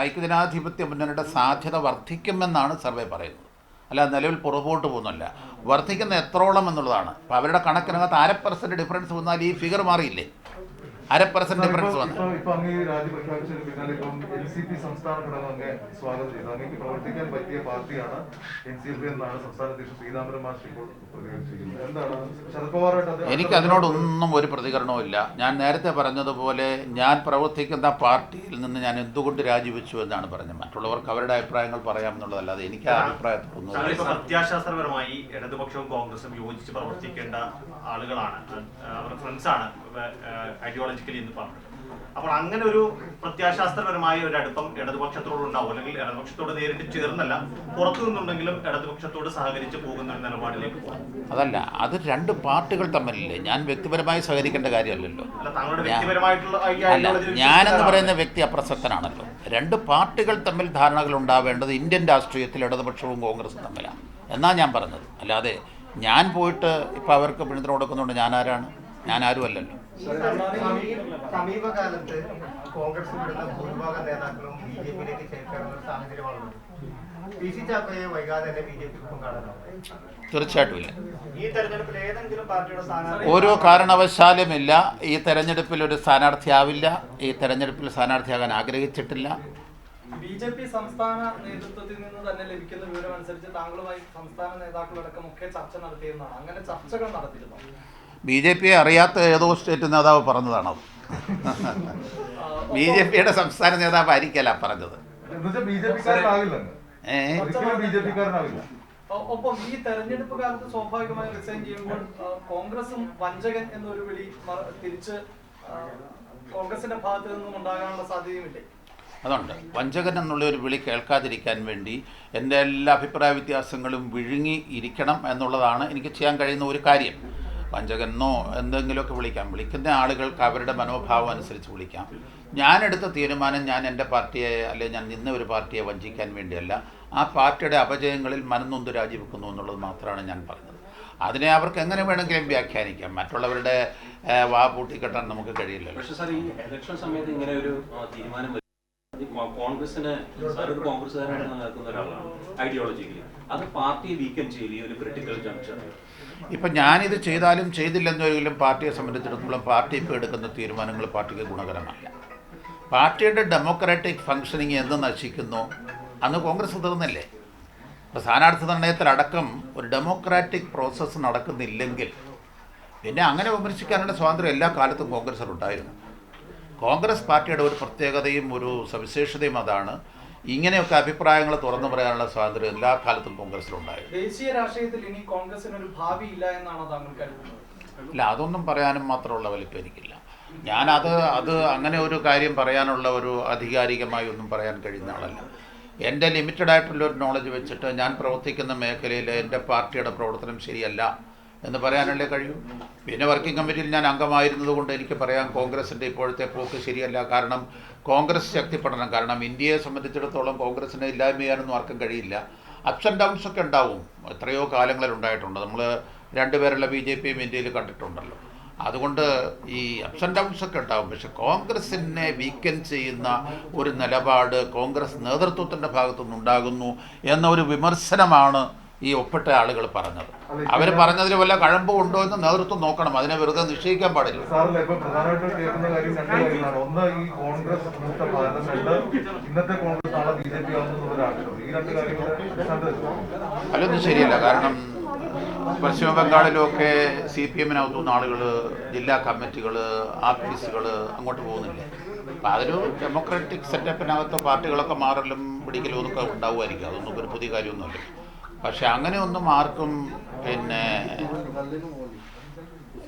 ഐക്യജനാധിപത്യ മുന്നണിയുടെ സാധ്യത വർദ്ധിക്കുമെന്നാണ് സർവേ പറയുന്നത്. അല്ല, നിലവിൽ പുറകോട്ട് പോകുന്നില്ല, വർദ്ധിക്കുന്ന എത്രോളം എന്നുള്ളതാണ്. അപ്പോൾ അവരുടെ കണക്കിനകത്ത് 1% ഡിഫറൻസ് വന്നാൽ ഈ ഫിഗർ മാറിയില്ലേ? 1% ഡിഫറൻസ് വന്നു. ഇപ്പൊ അങ്ങ് ഈ രാജി പ്രഖ്യാപിച്ചതിന് പിന്നാലെ ഇപ്പം NCP സംസ്ഥാന ഘടകം അങ്ങ് സ്വാഗതം ചെയ്തു. അങ്ങേക്ക് പ്രവർത്തിക്കാൻ പറ്റിയ പാർട്ടിയാണ് NCP എന്നാണ് സംസ്ഥാന അധ്യക്ഷൻ പീതാംബരം മാസ്റ്റർ ഇപ്പോൾ പ്രതികരിച്ചിരിക്കുന്നത്. എന്താണ് ശരത് പവാറായിട്ട്? എനിക്ക് അതിനോടൊന്നും ഒരു പ്രതികരണവും ഇല്ല. ഞാൻ നേരത്തെ പറഞ്ഞതുപോലെ ഞാൻ പ്രവർത്തിക്കുന്ന പാർട്ടിയിൽ നിന്ന് ഞാൻ എന്തുകൊണ്ട് രാജിവെച്ചു എന്നാണ് പറഞ്ഞത്. മറ്റുള്ളവർക്ക് അവരുടെ അഭിപ്രായങ്ങൾ പറയാമെന്നുള്ളതല്ലാതെ എനിക്ക് ആ അഭിപ്രായത്തിലൊന്നും. പ്രത്യാശാസ്ത്രപരമായി ഇടതുപക്ഷവും കോൺഗ്രസും യോജിച്ച് പ്രവർത്തിക്കേണ്ട ആളുകളാണ്, അവരുടെ ഫ്രണ്ട്സാണ് ഐഡിയോളജിക്കലി എന്ന് പറഞ്ഞത്. അപ്പോൾ അങ്ങനെ ഒരു പ്രത്യാശാസ്ത്രപരമായ ഒരു അടുപ്പം ഇടതുപക്ഷത്തോട് ഉണ്ടാവും, അല്ലെങ്കിൽ ഇടതുപക്ഷത്തോട് നേരിട്ട് ചേർന്നല്ല, പുറത്തു നിന്നുണ്ടെങ്കിലും ഇടതുപക്ഷത്തോട് സഹകരിച്ച് പോകുന്ന ഒരു നിലപാടിലേക്ക് പോകും. അതല്ല, അത് രണ്ട് പാർട്ടികൾ തമ്മിലല്ലേ. ഞാൻ വ്യക്തിപരമായി സഹകരിക്കേണ്ട കാര്യമല്ലല്ലോ. അല്ല, ഞാനെന്ന് പറയുന്ന വ്യക്തി അപ്രസക്തനാണല്ലോ. രണ്ട് പാർട്ടികൾ തമ്മിൽ ധാരണകൾ ഉണ്ടാവേണ്ടത് ഇന്ത്യൻ രാഷ്ട്രീയത്തിൽ ഇടതുപക്ഷവും കോൺഗ്രസും തമ്മിലാണ് എന്നാണ് ഞാൻ പറഞ്ഞത്. അല്ലാതെ ഞാൻ പോയിട്ട് ഇപ്പം അവർക്ക് പിന്തുണ കൊടുക്കുന്നുണ്ട് ഞാൻ ആരാണ്? ഞാൻ ആരും അല്ലല്ലോ. സമീപകാലത്ത് കോൺഗ്രസ് വിടുന്ന ഭൂരിഭാഗം നേതാക്കളും BJPയിലേക്ക് ചേർക്കാനുള്ള സാഹചര്യമാണുള്ളത്. PC ചാക്കോയെ വൈകാതെ തന്നെ BJPക്കൊപ്പം കാണാനാവും? തീർച്ചയായിട്ടും ഇല്ല. ഈ തെരഞ്ഞെടുപ്പിൽ ഏതെങ്കിലും പാർട്ടിയുടെ സ്ഥാനാർത്ഥി ഓരോ കാരണവശാലുമില്ല. ഈ തെരഞ്ഞെടുപ്പിൽ ഒരു സ്ഥാനാർത്ഥിയാവില്ല. ഈ തെരഞ്ഞെടുപ്പിൽ സ്ഥാനാർത്ഥിയാകാൻ ആഗ്രഹിച്ചിട്ടില്ല. BJP സംസ്ഥാന നേതൃത്വത്തിൽ നിന്ന് തന്നെ ലഭിക്കുന്ന വിവരം അനുസരിച്ച് താങ്കളുമായി സംസ്ഥാന നേതാക്കളടക്കം ഒക്കെ ചർച്ച നടത്തിയിരുന്നതാണ്. അങ്ങനെ ചർച്ചകൾ നടത്തിയിരുന്നു. BJPയെ അറിയാത്ത ഏതോ സ്റ്റേറ്റ് നേതാവ് പറഞ്ഞതാണത്. BJPയുടെ സംസ്ഥാന നേതാവ് ആയിരിക്കല്ല പറഞ്ഞത്. ഒപ്പം ഈ തെരഞ്ഞെടുപ്പ് കാലത്ത് സ്വാഭാവികമായി റിസൈൻ ചെയ്യുമ്പോൾ കോൺഗ്രസും വഞ്ചകൻ എന്നൊരു വിളി തിരിച്ച് കോൺഗ്രസിന്റെ ഭാഗത്ത് നിന്നും ഉണ്ടാകാനുള്ള സാധ്യതയുമില്ലേ? അതുണ്ട്. വഞ്ചകൻ എന്നുള്ള ഒരു വിളി കേൾക്കാതിരിക്കാൻ വേണ്ടി എൻ്റെ എല്ലാ അഭിപ്രായ വ്യത്യാസങ്ങളും വിഴുങ്ങി ഇരിക്കണം എന്നുള്ളതാണ് എനിക്ക് ചെയ്യാൻ കഴിയുന്ന ഒരു കാര്യം. വഞ്ചകനെന്നോ എന്തെങ്കിലുമൊക്കെ വിളിക്കാം. വിളിക്കുന്ന ആളുകൾക്ക് അവരുടെ മനോഭാവം അനുസരിച്ച് വിളിക്കാം. ഞാനെടുത്ത തീരുമാനം ഞാൻ എൻ്റെ പാർട്ടിയെ, അല്ലെങ്കിൽ ഞാൻ നിന്ന ഒരു പാർട്ടിയെ വഞ്ചിക്കാൻ വേണ്ടിയല്ല. ആ പാർട്ടിയുടെ അപജയങ്ങളിൽ മനംനൊന്ത് രാജിവെക്കുന്നു എന്നുള്ളത് മാത്രമാണ് ഞാൻ പറഞ്ഞത്. അതിനെ അവർക്ക് എങ്ങനെ വേണമെങ്കിലും വ്യാഖ്യാനിക്കാം. മറ്റുള്ളവരുടെ വാ പൂട്ടിക്കെട്ടാൻ നമുക്ക് കഴിയില്ലല്ലോ. പക്ഷേ സാർ, ഈ ഇലക്ഷൻ സമയത്ത് ഇങ്ങനെ ഒരു തീരുമാനം കോൺഗ്രസിന് ഒരു കോൺഗ്രസ്സുകാരായിട്ട് നിൽക്കുന്ന ഒരാളാണ് ഐഡിയോളജിക്കലി, അത് പാർട്ടിയെ വീക്കൻ ചെയ്യില്ല ഒരു ക്രിട്ടിക്കൽ ജംഗ്ഷൻ. ഇപ്പം ഞാനിത് ചെയ്താലും ചെയ്തില്ലെന്നൊരിക്കലും പാർട്ടിയെ സംബന്ധിച്ചിടത്തോളം പാർട്ടി ഇപ്പോൾ എടുക്കുന്ന തീരുമാനങ്ങൾ പാർട്ടിക്ക് ഗുണകരമല്ല. പാർട്ടിയുടെ ഡെമോക്രാറ്റിക് ഫങ്ഷനിങ് എന്ന് നശിക്കുന്നു അന്ന് കോൺഗ്രസ് തീർന്നില്ലേ? ഇപ്പോൾ സ്ഥാനാർത്ഥി നിർണയത്തിലടക്കം ഒരു ഡെമോക്രാറ്റിക് പ്രോസസ്സ് നടക്കുന്നില്ലെങ്കിൽ പിന്നെ അങ്ങനെ വിമർശിക്കാനുള്ള സ്വാതന്ത്ര്യം എല്ലാ കാലത്തും കോൺഗ്രസ്സിലുണ്ടായിരുന്നു. കോൺഗ്രസ് പാർട്ടിയുടെ ഒരു പ്രത്യേകതയും ഒരു സവിശേഷതയും അതാണ്. ഇങ്ങനെയൊക്കെ അഭിപ്രായങ്ങൾ തുറന്നു പറയാനുള്ള സ്വാതന്ത്ര്യം എല്ലാ കാലത്തും കോൺഗ്രസിലുണ്ടായിരുന്നു. ദേശീയ രാഷ്ട്രീയത്തിൽ ഇനി കോൺഗ്രസിന് ഒരു ഭാവി ഇല്ല എന്നാണ് താങ്കൾ കരുതുന്നത്? ഇല്ല, അതൊന്നും പറയാനും മാത്രമുള്ള വലിപ്പം എനിക്കില്ല. ഞാനത് അങ്ങനെ ഒരു കാര്യം പറയാനുള്ള ഒരു ആധികാരികമായി ഒന്നും പറയാൻ കഴിയുന്ന ആളല്ല. എൻ്റെ ലിമിറ്റഡ് ആയിട്ടുള്ളൊരു നോളജ് വെച്ചിട്ട് ഞാൻ പ്രവർത്തിക്കുന്ന മേഖലയിൽ എൻ്റെ പാർട്ടിയുടെ പ്രവർത്തനം ശരിയല്ല എന്ന് പറയാനല്ലേ കഴിയും. പിന്നെ വർക്കിംഗ് കമ്മിറ്റിയിൽ ഞാൻ അംഗമായിരുന്നത് കൊണ്ട് എനിക്ക് പറയാം കോൺഗ്രസിൻ്റെ ഇപ്പോഴത്തെ പോക്ക് ശരിയല്ല. കാരണം കോൺഗ്രസ് ശക്തിപ്പെടണം. കാരണം ഇന്ത്യയെ സംബന്ധിച്ചിടത്തോളം കോൺഗ്രസിനെ ഇല്ലായ്മ ചെയ്യാനൊന്നും ആർക്കും കഴിയില്ല. അപ്സ് ആൻഡ് ഡൗൺസ് ഒക്കെ ഉണ്ടാവും. എത്രയോ കാലങ്ങളിൽ ഉണ്ടായിട്ടുണ്ട്. നമ്മൾ രണ്ടുപേരുള്ള BJPയും ഇന്ത്യയിൽ കണ്ടിട്ടുണ്ടല്ലോ. അതുകൊണ്ട് ഈ അപ്സ് ആൻഡ് ഡൗൺസ് ഒക്കെ ഉണ്ടാവും. പക്ഷെ കോൺഗ്രസിനെ വീക്കൻ ചെയ്യുന്ന ഒരു നിലപാട് കോൺഗ്രസ് നേതൃത്വത്തിൻ്റെ ഭാഗത്തുനിന്നുണ്ടാകുന്നു എന്ന ഒരു വിമർശനമാണ് ഈ ഒപ്പിട്ട ആളുകൾ പറഞ്ഞത്. അവർ പറഞ്ഞതിൽ വല്ല കഴമ്പും ഉണ്ടോ എന്ന് നേതൃത്വം നോക്കണം. അതിനെ വെറുതെ നിശ്ചയിക്കാൻ പാടില്ല. സാറില്ല, ഇപ്പൊ പ്രധാനമായിട്ടും കേൾക്കുന്ന കാര്യം രണ്ട് കാര്യങ്ങളാണ്. ഒന്ന്, ഈ കോൺഗ്രസ് മൂത്ത ഭാരതം. രണ്ട്, ഇന്നത്തെ കോൺഗ്രസ് നാളെ BJP ആവുന്നതാണ്. ഈ രണ്ട് കാര്യങ്ങൾ അതൊന്നും ശരിയല്ല. കാരണം പശ്ചിമ ബംഗാളിലുമൊക്കെ CPMനകത്തുനിന്ന് ആളുകൾ, ജില്ലാ കമ്മിറ്റികൾ, ആഫീസുകൾ അങ്ങോട്ട് പോകുന്നില്ലേ? അപ്പം അതൊരു ഡെമോക്രാറ്റിക് സെറ്റപ്പിനകത്ത് പാർട്ടികളൊക്കെ മാറലും പിടിക്കലും ഒക്കെ ഉണ്ടാവുമായിരിക്കും. അതൊന്നും ഒരു പുതിയ കാര്യമൊന്നുമല്ല. പക്ഷെ അങ്ങനെയൊന്നും ആർക്കും പിന്നെ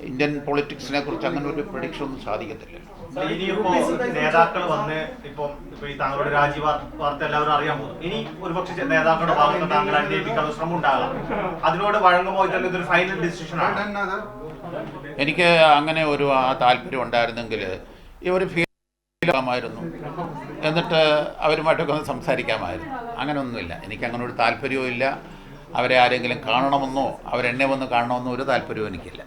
ഇന്ത്യൻ പൊളിറ്റിക്സിനെ കുറിച്ച് അങ്ങനെ ഒരു പ്രഡിക്ഷൻ ഒന്നും സാധിക്കത്തില്ല. ഇനിയിപ്പോ നേതാക്കൾ വന്ന് ഇപ്പൊ ഈ താങ്കളുടെ രാജി വാർത്ത എല്ലാവരും അറിയാൻ പോകും. ഇനി ഒരുപക്ഷെ നേതാക്കളുടെ ഭാഗത്ത് താങ്കൾ അന്വേഷിക്കാനുള്ള ശ്രമം ഉണ്ടാകാം. അതിനോട് വഴങ്ങുമ്പോൾ ഇതല്ല ഇതൊരു ഫൈനൽ ഡിസിഷൻ ആണ്. എനിക്ക് അങ്ങനെ ഒരു താല്പര്യം ഉണ്ടായിരുന്നെങ്കിൽ ഈ ഒരു ഫീലാമായിരുന്നു, എന്നിട്ട് അവരുമായിട്ടൊക്കെ ഒന്ന് സംസാരിക്കാമായിരുന്നു. അങ്ങനെയൊന്നുമില്ല. എനിക്കങ്ങനെ ഒരു താല്പര്യവും ഇല്ല. അവരെ ആരെങ്കിലും കാണണമെന്നോ അവരെന്നെ വന്ന് കാണണമെന്നോ ഒരു താല്പര്യവും എനിക്കില്ല.